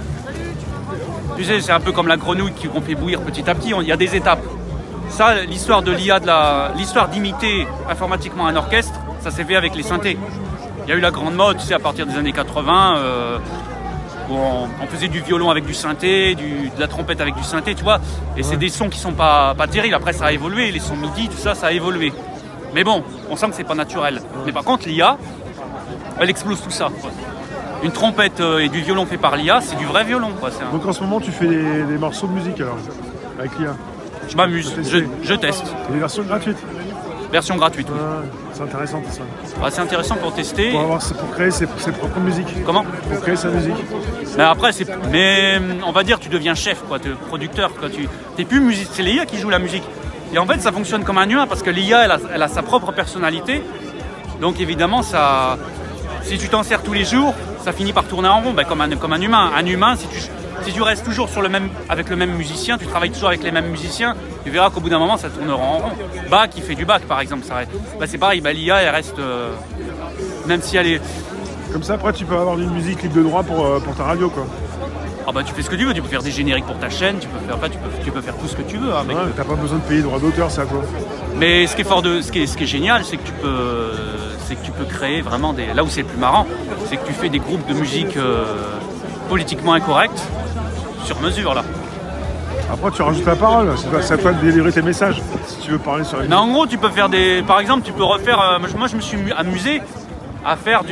tu sais, c'est un peu comme la grenouille qu'on fait bouillir petit à petit. Il y a des étapes. Ça, l'histoire de l'IA, l'histoire d'imiter informatiquement un orchestre, ça s'est fait avec les synthés. Il y a eu la grande mode, tu sais, à partir des années 80. Où on faisait du violon avec du synthé, de la trompette avec du synthé, tu vois. Et c'est des sons qui sont pas terribles. Après, ça a évolué. Les sons MIDI, tout ça, ça a évolué. Mais bon, on sent que c'est pas naturel. Mais par contre, l'IA, elle explose tout ça, quoi. Une trompette et du violon fait par l'IA, c'est du vrai violon, quoi.
Donc en ce moment, tu fais des morceaux de musique, alors, avec l'IA?
Je m'amuse, je teste.
Et des versions gratuites?
Version gratuite, oui.
C'est intéressant tout ça.
C'est intéressant pour tester.
Pour créer ses propres musiques.
Comment?
Pour créer sa musique.
Mais après, mais on va dire tu deviens chef, quoi, producteur. T'es plus musique, c'est l'IA qui joue la musique. Et en fait, ça fonctionne comme un humain parce que l'IA, elle a sa propre personnalité. Donc évidemment, ça, si tu t'en sers tous les jours, ça finit par tourner en rond, comme un humain. Un humain, si tu restes toujours avec le même musicien, tu travailles toujours avec les mêmes musiciens, tu verras qu'au bout d'un moment, ça tournera en rond. Bach, il fait du Bach, par exemple. C'est pareil, l'IA, elle reste... même si elle est...
Comme ça, après, tu peux avoir une musique libre de droit pour ta radio, quoi.
Ah bah tu fais ce que tu veux, tu peux faire des génériques pour ta chaîne, tu peux faire tout ce que tu veux. Hein,
t'as pas besoin de payer droit d'auteur, ça, quoi.
Mais ce qui est génial, c'est que tu peux créer vraiment là où c'est le plus marrant, c'est que tu fais des groupes de musique politiquement incorrects sur mesure, là.
Après, tu rajoutes la parole, c'est à toi de délivrer tes messages, si tu veux parler sur la musique.
Non, en gros, tu peux faire par exemple, tu peux refaire... moi, je me suis amusé à faire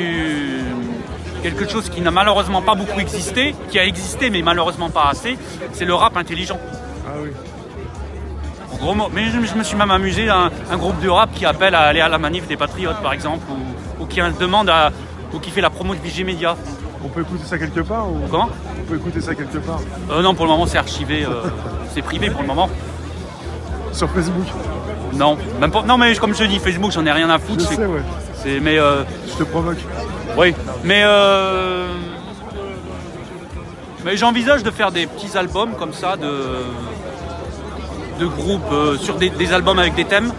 quelque chose qui n'a malheureusement pas beaucoup existé, qui a existé mais malheureusement pas assez, c'est le rap intelligent.
Ah oui.
En gros mot. Mais je me suis même amusé à un groupe de rap qui appelle à aller à la manif des Patriotes, par exemple, ou qui demande ou qui fait la promo de Vigimedia.
On peut écouter ça quelque part ou...
Comment?
On peut écouter ça quelque part.
Non, pour le moment c'est archivé, c'est privé pour le moment.
Sur Facebook?
Non, même pas. Non, mais comme je te dis, Facebook, j'en ai rien à foutre.
Je sais, ouais.
Je
te provoque.
Oui, mais j'envisage de faire des petits albums comme ça de groupes sur des albums avec des thèmes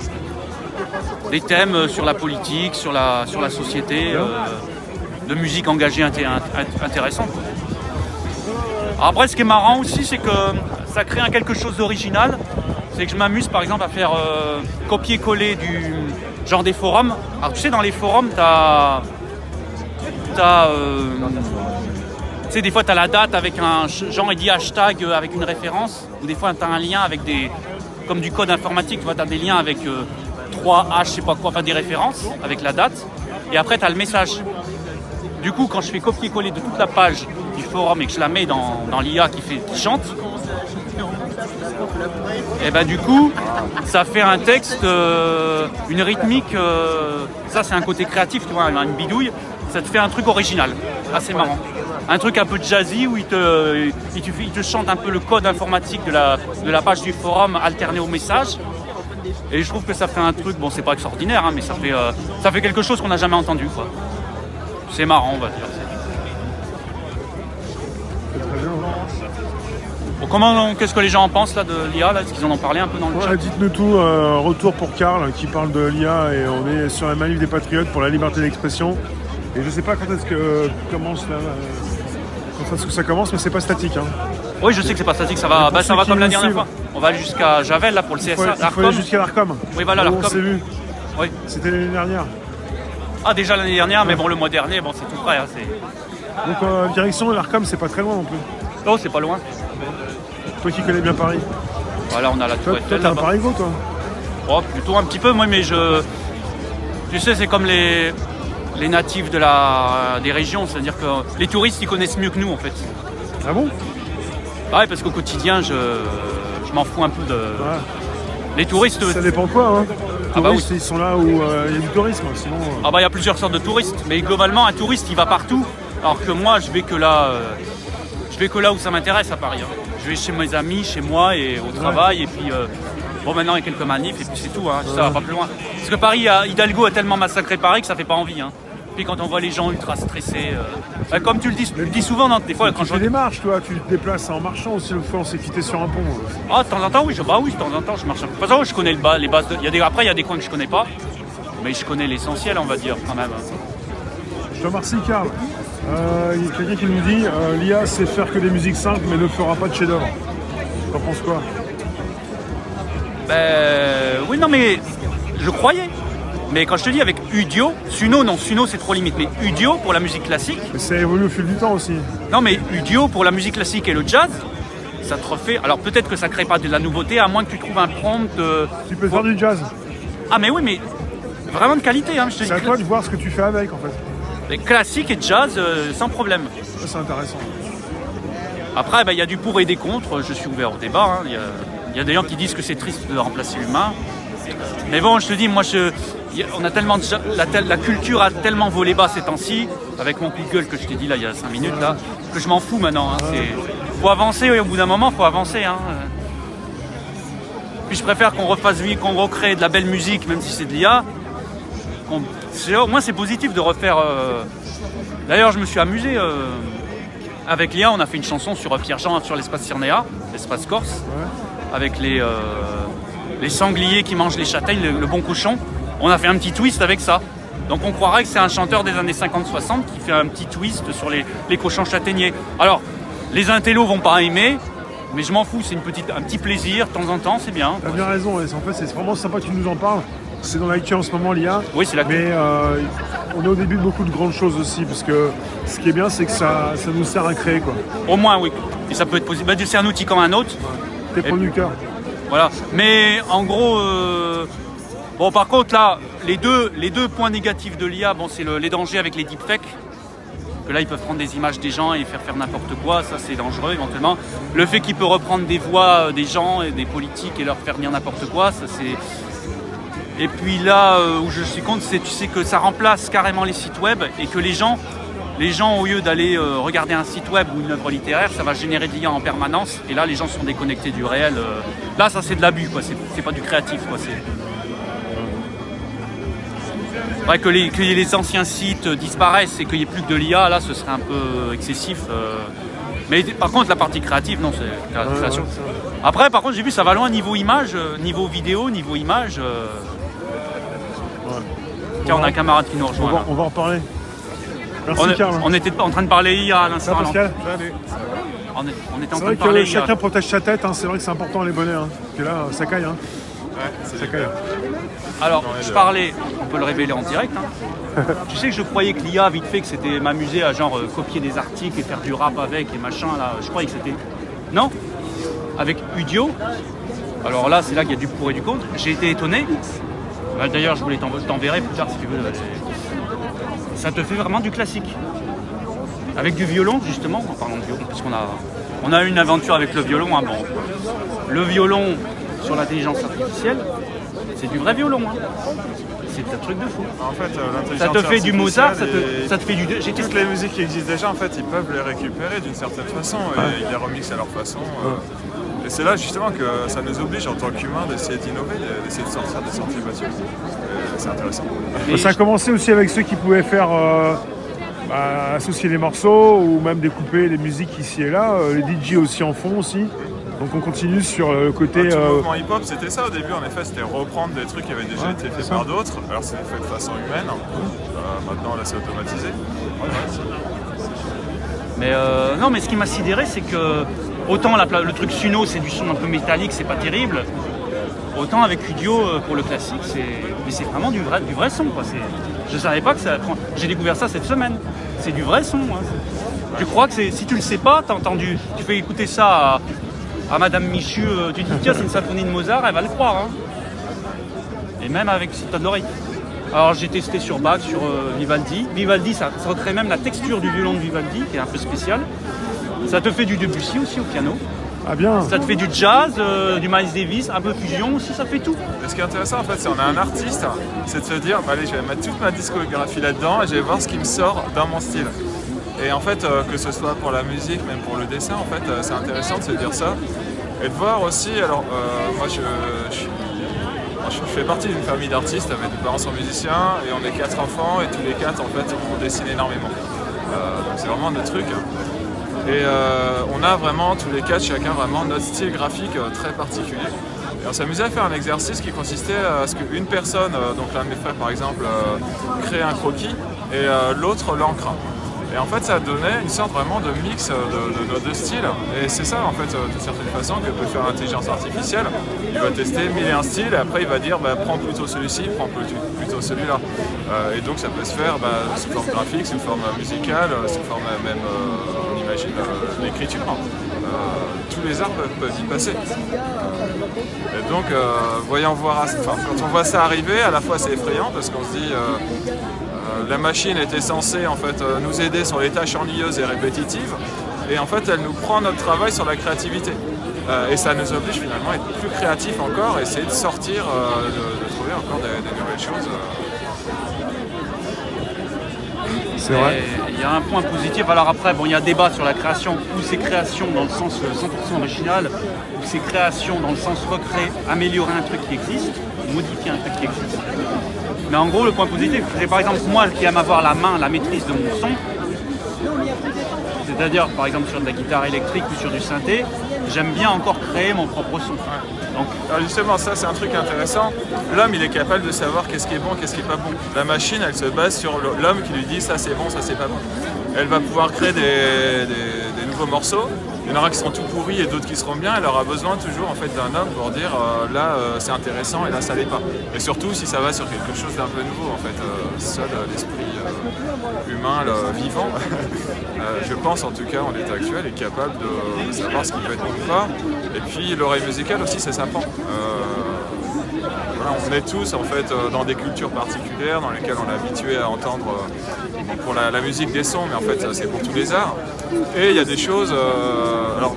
sur la politique, sur la société, de musique engagée intéressante. Après, ce qui est marrant aussi, c'est que ça crée quelque chose d'original. C'est que je m'amuse par exemple à faire copier-coller du genre des forums. Alors tu sais, dans les forums, tu sais, des fois, tu as la date avec il dit hashtag avec une référence, ou des fois, tu as un lien avec comme du code informatique, tu vois, tu as des liens avec 3H, je sais pas quoi, enfin des références avec la date, et après, tu as le message. Du coup, quand je fais copier-coller de toute la page du forum et que je la mets dans l'IA qui chante, et ben du coup, ça fait un texte, une rythmique, ça c'est un côté créatif, tu vois, une bidouille. Ça te fait un truc original, assez marrant. Un truc un peu jazzy où il te chante un peu le code informatique de la page du forum alterné au message. Et je trouve que ça fait un truc, bon c'est pas extraordinaire, hein, mais ça fait quelque chose qu'on n'a jamais entendu, quoi. C'est marrant, on va dire. Bon, qu'est-ce que les gens en pensent là, de l'IA, là? Est-ce qu'ils en ont parlé un peu dans le chat?
Dites-nous tout, retour pour Karl qui parle de l'IA et on est sur la manif des Patriotes pour la liberté d'expression. Et je sais pas quand est-ce que ça commence, mais c'est pas statique. Hein.
Oui, je sais que c'est pas statique, ça va comme la dernière fois. On va aller jusqu'à Javel là pour le CSA.
Il faut aller jusqu'à l'Arcom.
Oui, voilà, l'Arcom.
On s'est vu.
Oui.
C'était l'année dernière.
Ah, déjà l'année dernière, mais bon, le mois dernier, bon, c'est tout près. Hein,
donc, direction de l'Arcom, c'est pas très loin non plus.
Non, c'est pas loin.
Toi qui connais bien Paris.
Voilà, on a la Tour Eiffel.
Toi, t'es un Parigo, toi?
Oh, plutôt un petit peu, moi, mais tu sais, c'est comme les natifs des régions, c'est-à-dire que les touristes, ils connaissent mieux que nous, en fait.
Ah bon?
Ouais, parce qu'au quotidien, je m'en fous un peu de... Ouais. Les touristes...
Ça dépend quoi, hein. Les touristes,
oui.
Ils sont là où il y a du tourisme, sinon...
Ah bah, il y a plusieurs sortes de touristes, mais globalement, un touriste, il va partout, alors que moi, je vais que là... vais que là où ça m'intéresse à Paris. Hein. Je vais chez mes amis, chez moi et au travail. Et puis, bon, maintenant, il y a quelques manifs et puis c'est tout. Hein. Ça va pas plus loin. Parce que Paris, Hidalgo a tellement massacré Paris que ça fait pas envie. Hein. Puis quand on voit les gens ultra stressés, comme tu le dis souvent, non, des fois, quand je
fais des marches, toi, tu te déplaces en marchant aussi. L'autre fois, on s'est quitté sur un pont.
Ah, de temps en temps, oui. De temps en temps, je marche. De toute façon, je connais les bases. Après, il y a des coins que je connais pas. Mais je connais l'essentiel, on va dire, quand même.
Je te remercie, Karl. Il y a quelqu'un qui nous dit l'IA sait faire que des musiques simples, mais ne fera pas de chef-d'œuvre. T'en penses quoi?
Oui, non, mais je croyais. Mais quand je te dis avec Udio, Suno c'est trop limite. Mais Udio pour la musique classique.
Mais ça évolue au fil du temps aussi.
Non, mais Udio pour la musique classique et le jazz, ça te refait. Alors peut-être que ça crée pas de la nouveauté, à moins que tu trouves un prompt.
Tu peux faire du jazz.
Ah, mais oui, mais. Vraiment de qualité, hein, je te dis.
C'est à toi de voir ce que tu fais avec en fait.
Mais classique et jazz, sans problème.
Ça, c'est intéressant.
Après, il y a du pour et des contre, je suis ouvert au débat. Hein. Il y a des gens qui disent que c'est triste de remplacer l'humain. Mais bon, je te dis, moi, on a tellement la culture a tellement volé bas ces temps-ci, avec mon coup de gueule que je t'ai dit là il y a 5 minutes, là, que je m'en fous maintenant. Hein. Faut avancer, au bout d'un moment, faut avancer. Hein. Puis je préfère qu'on recrée de la belle musique, même si c'est de l'IA. Au moins c'est positif de refaire. D'ailleurs je me suis amusé avec l'IA, on a fait une chanson sur Pierre-Jean sur l'espace Cyrnéa, l'espace Corse, avec les sangliers qui mangent les châtaignes, le bon cochon. On a fait un petit twist avec ça. Donc on croirait que c'est un chanteur des années 50-60 qui fait un petit twist sur les cochons châtaigniers. Alors les intellos vont pas aimer, mais je m'en fous, c'est un petit plaisir, de temps en temps, c'est bien.
T'as bien raison, en fait c'est vraiment sympa que tu nous en parles. C'est dans l'actu en ce moment, l'IA.
Oui, c'est l'actu.
Mais on est au début de beaucoup de grandes choses aussi, parce que ce qui est bien, c'est que ça nous sert à créer, quoi.
Au moins, oui. Et ça peut être possible. C'est un outil comme un autre.
T'es producteur.
Voilà. Mais en gros, bon, par contre, là, les deux points négatifs de l'IA, bon, c'est les dangers avec les deepfakes. Que là, ils peuvent prendre des images des gens et faire n'importe quoi. Ça, c'est dangereux, éventuellement. Le fait qu'il peut reprendre des voix des gens et des politiques et leur faire dire n'importe quoi, ça, c'est... Et puis là où je suis contre, c'est tu sais que ça remplace carrément les sites web et que les gens au lieu d'aller regarder un site web ou une œuvre littéraire, ça va générer de l'IA en permanence. Et là, les gens sont déconnectés du réel. Là, ça c'est de l'abus, quoi. C'est pas du créatif, quoi. Ouais, que les anciens sites disparaissent et qu'il n'y ait plus que de l'IA, là, ce serait un peu excessif. Mais par contre, la partie créative, non, c'est la création. Après, par contre, j'ai vu ça va loin niveau image, niveau vidéo, niveau image. Tiens, on a un camarade qui nous rejoint.
On va en parler. Merci, Karl.
On était en train de parler IA à l'instant.
Pascal.
On était en train
de
parler
IA. Chacun protège sa tête, hein. C'est vrai que c'est important les bonnets. Hein. Que là, ça caille. Hein.
Ouais,
ça caille.
Alors, je parlais, on peut le révéler en direct. Hein. Tu sais que je croyais que l'IA, vite fait, que c'était m'amuser à genre copier des articles et faire du rap avec et machin. Là, je croyais que c'était. Non. Avec Udio. Alors là, c'est là qu'il y a du pour et du contre. J'ai été étonné. D'ailleurs, je t'enverrai plus tard si tu veux. Ça te fait vraiment du classique. Avec du violon, justement, en parlant de violon, parce qu'on a eu une aventure avec le violon. Hein, bon. Le violon sur l'intelligence artificielle, c'est du vrai violon. Hein. C'est un truc de fou.
En fait, l'intelligence
ça te fait du Mozart, ça te fait du...
Toutes les musiques qui existent déjà, en fait, ils peuvent les récupérer d'une certaine façon et ils les remixent à leur façon. Et c'est là justement que ça nous oblige en tant qu'humains d'essayer d'innover, d'essayer de sortir des sentiers battus. C'est intéressant.
Ça a commencé aussi avec ceux qui pouvaient faire associer les morceaux ou même découper les musiques ici et là. Les DJ aussi en font aussi. Donc on continue sur le côté...
Tout le mouvement hip-hop, c'était ça au début, en effet, c'était reprendre des trucs qui avaient déjà été faits par d'autres. Alors c'est fait de façon humaine, maintenant là c'est automatisé.
Mais non, mais ce qui m'a sidéré, c'est que autant le truc Suno, c'est du son un peu métallique, c'est pas terrible. Autant avec Udio, pour le classique, c'est vraiment du vrai son, quoi. Je savais pas que ça... J'ai découvert ça cette semaine. C'est du vrai son. Hein. Tu crois que si tu le sais pas, t'as entendu... Tu fais écouter ça à Madame Michu, tu dis tiens c'est une symphonie de Mozart, elle va le croire. Hein. Et même avec si t'as de l'oreille. Alors j'ai testé sur Bach, sur Vivaldi. Vivaldi, ça recrée même la texture du violon de Vivaldi, qui est un peu spécial. Ça te fait du Debussy aussi au piano.
Ah bien.
Ça te fait du jazz, du Miles Davis, un peu fusion aussi, ça fait tout.
Et ce qui est intéressant en fait, c'est qu'on a un artiste, c'est de se dire, allez, je vais mettre toute ma discographie là-dedans et je vais voir ce qui me sort dans mon style. Et en fait, que ce soit pour la musique, même pour le dessin, en fait, c'est intéressant de se dire ça. Et de voir aussi, alors moi je fais partie d'une famille d'artistes, mes deux parents sont musiciens et on est 4 enfants et tous les 4 en fait on dessine énormément. Donc c'est vraiment notre truc. Et on a vraiment tous les 4 chacun vraiment notre style graphique très particulier. Et on s'amusait à faire un exercice qui consistait à ce qu'une personne, donc l'un de mes frères par exemple, crée un croquis et l'autre l'encre. Et en fait, ça donnait une sorte vraiment de mix de nos deux styles. Et c'est ça, en fait, d'une certaine façon, que peut faire l'intelligence artificielle. Il va tester 1001 styles et après, il va dire prends plutôt celui-ci, prends plutôt celui-là. Et donc, ça peut se faire sous forme graphique, sous forme musicale, sous forme même, on imagine, l'écriture. Tous les arts peuvent y passer. Et donc, quand on voit ça arriver, à la fois c'est effrayant parce qu'on se dit la machine était censée en fait nous aider sur les tâches ennuyeuses et répétitives, et en fait elle nous prend notre travail sur la créativité. Et ça nous oblige finalement à être plus créatifs encore, essayer de sortir, de trouver encore des nouvelles choses.
C'est vrai.
Il y a un point positif. Alors après, il y a un débat sur la création, ou c'est création dans le sens 100% original, ou c'est création dans le sens recréer, améliorer un truc qui existe, modifier un truc qui existe. Mais en gros, le point positif, c'est par exemple moi qui aime avoir la main, la maîtrise de mon son, c'est-à-dire par exemple sur de la guitare électrique ou sur du synthé, j'aime bien encore créer mon propre son.
Donc, alors justement, ça c'est un truc intéressant. L'homme, il est capable de savoir qu'est-ce qui est bon, qu'est-ce qui est pas bon. La machine, elle se base sur l'homme qui lui dit ça c'est bon, ça c'est pas bon. Elle va pouvoir créer des nouveaux morceaux. Il y en aura qui seront tout pourris et d'autres qui seront bien. Elle aura besoin toujours en fait d'un homme pour dire là c'est intéressant et là ça l'est pas. Et surtout si ça va sur quelque chose d'un peu nouveau en fait. Seul l'esprit humain, vivant, je pense en tout cas en l'état actuel, est capable de savoir ce qui peut être bon ou pas. Et puis l'oreille musicale aussi c'est sympa. Voilà, on est tous en fait dans des cultures particulières dans lesquelles on est habitué à entendre pour la musique des sons, mais en fait c'est pour tous les arts. Et il y a des choses, alors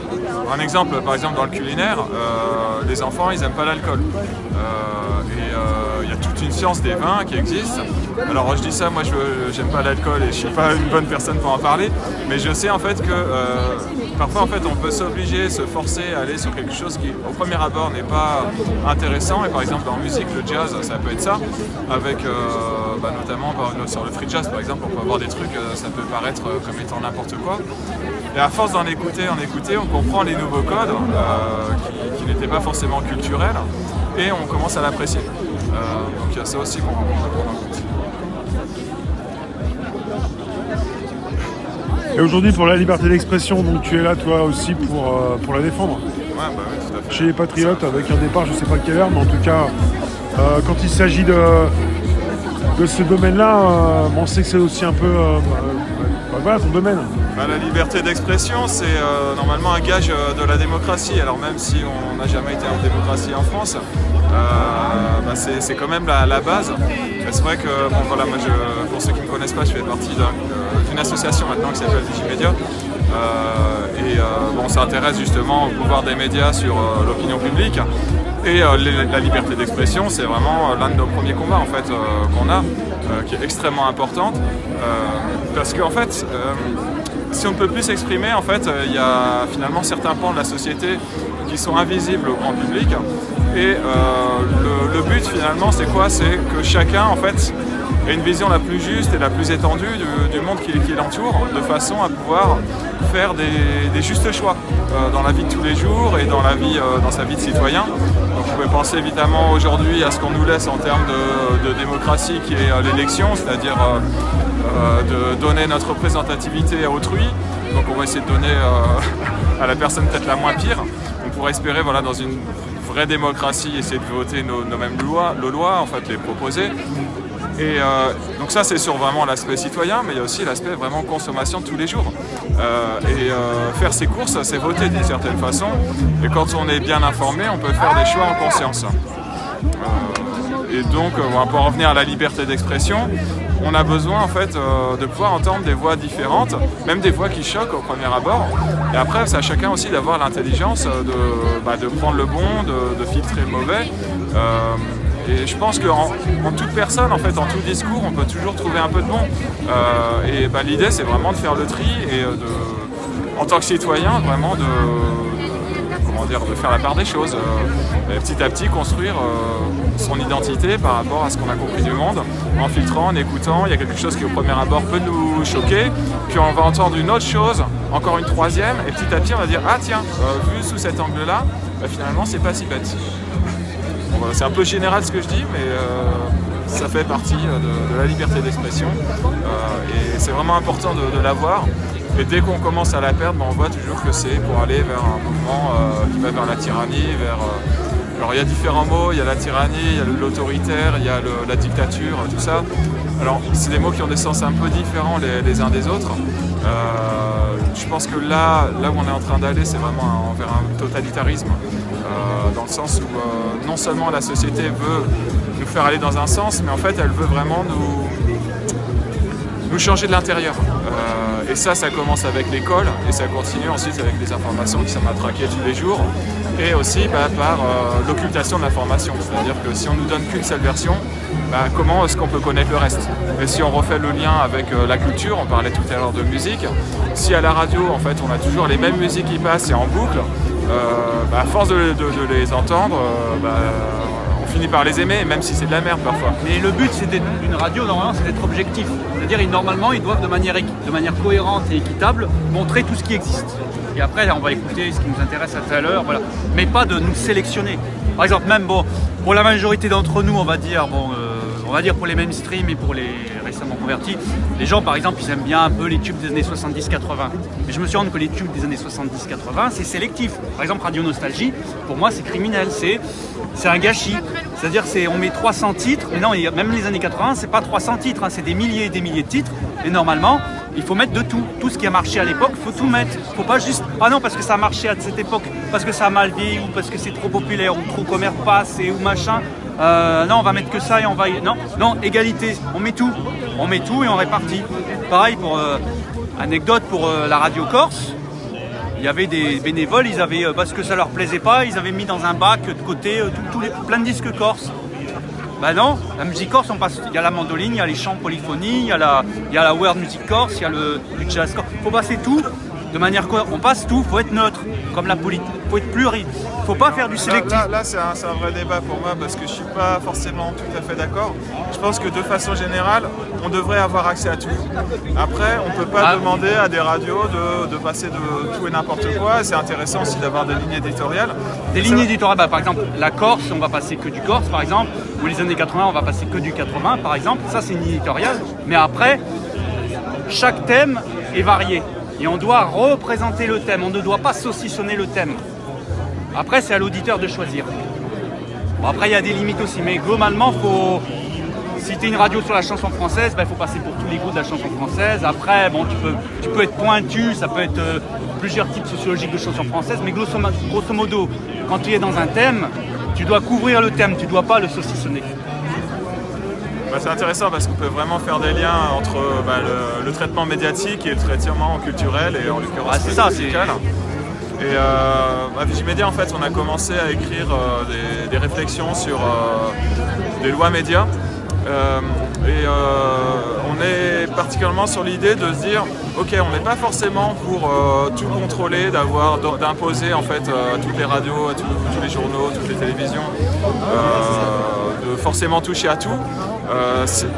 un exemple par exemple dans le culinaire, les enfants ils n'aiment pas l'alcool. Il y a toute une science des vins qui existe. Alors je dis ça, moi j'aime pas l'alcool et je suis pas une bonne personne pour en parler, mais je sais en fait que parfois en fait on peut s'obliger, se forcer à aller sur quelque chose qui au premier abord n'est pas intéressant. Et par exemple dans la musique, le jazz ça peut être ça, avec notamment sur le free jazz par exemple, on peut avoir des trucs, ça peut paraître comme étant n'importe quoi. Et à force d'en écouter, on comprend les nouveaux codes qui n'étaient pas forcément culturels et on commence à l'apprécier. Donc il y a ça aussi qu'on va prendre en compte.
Et aujourd'hui pour la liberté d'expression, donc tu es là toi aussi pour la défendre.
Ouais, oui, tout à fait.
Chez les Patriotes avec un départ, je ne sais pas quelle heure, mais en tout cas quand il s'agit de ce domaine-là, on sait que c'est aussi un peu voilà ton domaine.
La liberté d'expression, c'est normalement un gage de la démocratie. Alors même si on n'a jamais été en démocratie en France, c'est quand même la base. C'est vrai que, moi, pour ceux qui ne me connaissent pas, je fais partie d'une association maintenant qui s'appelle Vigimedia. On s'intéresse justement au pouvoir des médias sur l'opinion publique. Et la liberté d'expression, c'est vraiment l'un de nos premiers combats en fait, qu'on a, qui est extrêmement importante. Parce qu'en fait, si on ne peut plus s'exprimer, en fait, il y a finalement certains pans de la société qui sont invisibles au grand public. Et le but finalement, c'est quoi? C'est que chacun, en fait, ait une vision la plus juste et la plus étendue du monde qui l'entoure, de façon à pouvoir faire des justes choix dans la vie de tous les jours et dans sa vie de citoyen. Donc vous pouvez penser évidemment aujourd'hui à ce qu'on nous laisse en termes de démocratie qui est l'élection, c'est-à-dire de donner notre représentativité à autrui. Donc on va essayer de donner à la personne peut-être la moins pire. On pourrait espérer dans une vraie démocratie essayer de voter nos mêmes lois, en fait les proposer. Et donc ça c'est sur vraiment l'aspect citoyen, mais il y a aussi l'aspect vraiment consommation de tous les jours. Faire ses courses, c'est voter d'une certaine façon. Et quand on est bien informé, on peut faire des choix en conscience. Et donc pour en revenir à la liberté d'expression, on a besoin en fait de pouvoir entendre des voix différentes, même des voix qui choquent au premier abord. Et après, c'est à chacun aussi d'avoir l'intelligence de prendre le bon, de filtrer le mauvais. Et je pense qu'en toute personne, en fait, en tout discours, on peut toujours trouver un peu de bon. Et l'idée, c'est vraiment de faire le tri et en tant que citoyen, vraiment de faire la part des choses. Et petit à petit, construire son identité par rapport à ce qu'on a compris du monde, en filtrant, en écoutant. Il y a quelque chose qui, au premier abord, peut nous choquer, puis on va entendre une autre chose, encore une troisième, et petit à petit, on va dire « Ah tiens, vu sous cet angle-là, finalement, c'est pas si bête. » Bon, voilà, c'est un peu général ce que je dis, mais ça fait partie de la liberté d'expression et c'est vraiment important de l'avoir. Et dès qu'on commence à la perdre, on voit toujours que c'est pour aller vers un mouvement qui va vers la tyrannie, alors il y a différents mots, il y a la tyrannie, il y a l'autoritaire, il y a la dictature, tout ça. Alors c'est des mots qui ont des sens un peu différents les uns des autres. Je pense que là où on est en train d'aller, c'est vraiment vers un totalitarisme, dans le sens où non seulement la société veut nous faire aller dans un sens, mais en fait elle veut vraiment nous changer de l'intérieur. Et ça commence avec l'école et ça continue ensuite avec les informations qui sont matraquées tous les jours et aussi par l'occultation de l'information. C'est-à-dire que si on nous donne qu'une seule version, comment est-ce qu'on peut connaître le reste? Et si on refait le lien avec la culture, on parlait tout à l'heure de musique, si à la radio en fait on a toujours les mêmes musiques qui passent et en boucle, à force de les entendre, on finit par les aimer, même si c'est de la merde parfois.
Mais le but d'une radio, normalement, c'est d'être objectif. C'est-à-dire, normalement, ils doivent de manière cohérente et équitable montrer tout ce qui existe. Et après, on va écouter ce qui nous intéresse à tout à l'heure, voilà. Mais pas de nous sélectionner. Par exemple, même pour la majorité d'entre nous, on va dire pour les mainstream et pour les récemment convertis, les gens, par exemple, ils aiment bien un peu les tubes des années 70-80. Mais je me suis rendu que les tubes des années 70-80, c'est sélectif. Par exemple, Radio Nostalgie, pour moi, c'est criminel. C'est un gâchis. C'est-à-dire, on met 300 titres, mais non, même les années 80, c'est pas 300 titres, hein, c'est des milliers et des milliers de titres. Et normalement, il faut mettre de tout. Tout ce qui a marché à l'époque, il faut tout mettre. Il ne faut pas juste, ah non, parce que ça a marché à cette époque, parce que ça a mal vieilli, ou parce que c'est trop populaire, ou trop commerce passe, ou machin. Non, on va mettre que ça et on va... Non, égalité, on met tout et on répartit. Pareil pour, anecdote pour la radio corse. Il y avait des bénévoles, ils avaient, parce que ça leur plaisait pas, ils avaient mis dans un bac de côté plein de disques corses. Non, la musique corse, il y a la mandoline, il y a les chants polyphonies, il y a la world music corse, il y a du jazz corse. Il faut passer tout de manière cohérente. On passe tout, il faut être neutre, comme la politique. Il faut être pluri. Il ne faut pas faire du sélectif.
Là c'est un vrai débat pour moi parce que je ne suis pas forcément tout à fait d'accord. Je pense que de façon générale, on devrait avoir accès à tout. Après, on ne peut pas demander à des radios de passer de tout et n'importe quoi. C'est intéressant aussi d'avoir des lignes éditoriales.
Des lignes éditoriales, par exemple, la Corse, on va passer que du Corse, par exemple. Ou les années 80, on va passer que du 80, par exemple. Ça, c'est une ligne éditoriale. Mais après, chaque thème est varié. Et on doit représenter le thème. On ne doit pas saucissonner le thème. Après, c'est à l'auditeur de choisir. Après, il y a des limites aussi. Mais globalement, si tu es une radio sur la chanson française, il faut passer pour tous les goûts de la chanson française. Après, tu peux être pointu, ça peut être plusieurs types sociologiques de chansons françaises. Mais grosso modo, quand tu es dans un thème, tu dois couvrir le thème, tu ne dois pas le saucissonner.
C'est intéressant parce qu'on peut vraiment faire des liens entre le traitement médiatique et le traitement culturel et en l'occurrence musical. Et Vigimedia, en fait, on a commencé à écrire des réflexions sur des lois médias. On est particulièrement sur l'idée de se dire ok, on n'est pas forcément pour tout contrôler, d'imposer en fait à toutes les radios, à tous les journaux, toutes les télévisions, de forcément toucher à tout.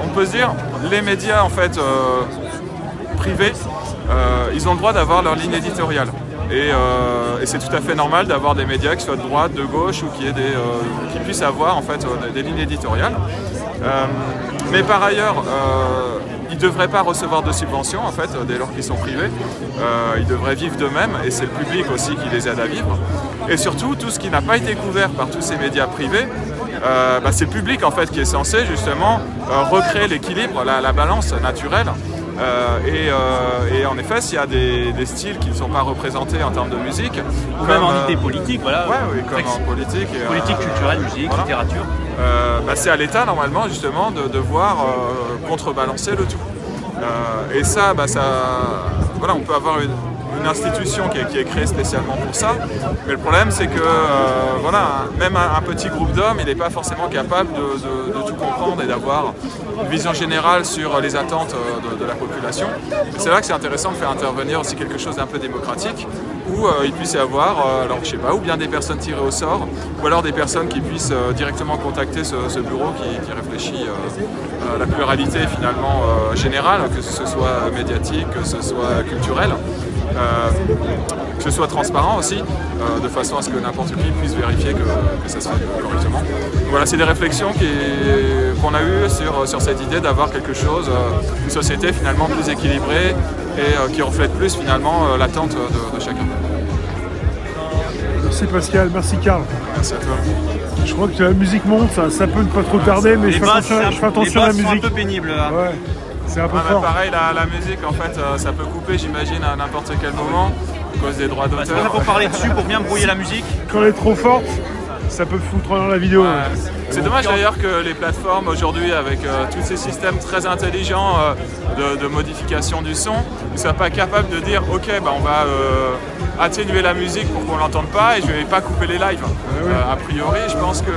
On peut se dire les médias en fait privés, ils ont le droit d'avoir leur ligne éditoriale. Et c'est tout à fait normal d'avoir des médias qui soient de droite, de gauche ou qui puissent avoir en fait des lignes éditoriales. Mais par ailleurs, ils ne devraient pas recevoir de subventions en fait, dès lors qu'ils sont privés. Ils devraient vivre d'eux-mêmes et c'est le public aussi qui les aide à vivre. Et surtout, tout ce qui n'a pas été couvert par tous ces médias privés, c'est le public en fait qui est censé justement recréer l'équilibre, la balance naturelle. Et en effet, s'il y a des styles qui ne sont pas représentés en termes de musique,
ou même en idée politique, voilà.
Oui, comme en politique.
Politique, culturelle, musique, voilà. Littérature.
C'est à l'État normalement justement de devoir contrebalancer le tout. Et ça, voilà, on peut avoir une institution qui est créée spécialement pour ça. Mais le problème, c'est que voilà, même un petit groupe d'hommes, il n'est pas forcément capable de tout comprendre et d'avoir une vision générale sur les attentes de la population. C'est là que c'est intéressant de faire intervenir aussi quelque chose d'un peu démocratique, où il puisse y avoir, alors je sais pas, ou bien des personnes tirées au sort, ou alors des personnes qui puissent directement contacter ce bureau qui réfléchit à la pluralité finalement générale, que ce soit médiatique, que ce soit culturel, que ce soit transparent aussi, de façon à ce que n'importe qui puisse vérifier que ça se fait correctement. Donc voilà, c'est des réflexions qu'on a eues sur cette idée d'avoir quelque chose, une société finalement plus équilibrée et qui reflète plus finalement l'attente de chacun.
Merci Pascal, merci Karl.
Merci à toi.
Je crois que la musique monte, ça peut ne pas trop tarder, mais je fais attention à la musique.
C'est un peu pénible. Hein.
Ouais, c'est un peu fort.
Pareil, la musique, en fait, ça peut couper, j'imagine, à n'importe quel moment, à cause des droits d'auteur.
C'est pour ça qu'on parlait dessus, pour bien brouiller la musique.
Quand elle est trop forte, ça peut foutre dans la vidéo.
Ouais. C'est dommage d'ailleurs que les plateformes aujourd'hui, avec tous ces systèmes très intelligents de modification du son, ne soient pas capables de dire ok, bah, on va atténuer la musique pour qu'on l'entende pas et je vais pas couper les lives. A priori, je pense que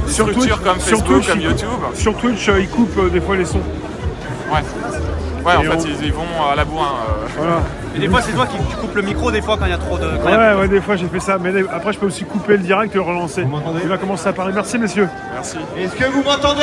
des structures comme Facebook, comme YouTube.
Sur Twitch, ils coupent des fois les sons.
Ouais. Ouais, en fait, ils vont à la bourrin.
Voilà.
Et des fois, c'est toi qui coupes le micro, des fois, quand il y a trop de...
Ouais, des fois j'ai fait ça, mais après je peux aussi couper le direct et le relancer. Il va commencer à parler. Merci messieurs.
Merci.
Est-ce que vous m'entendez?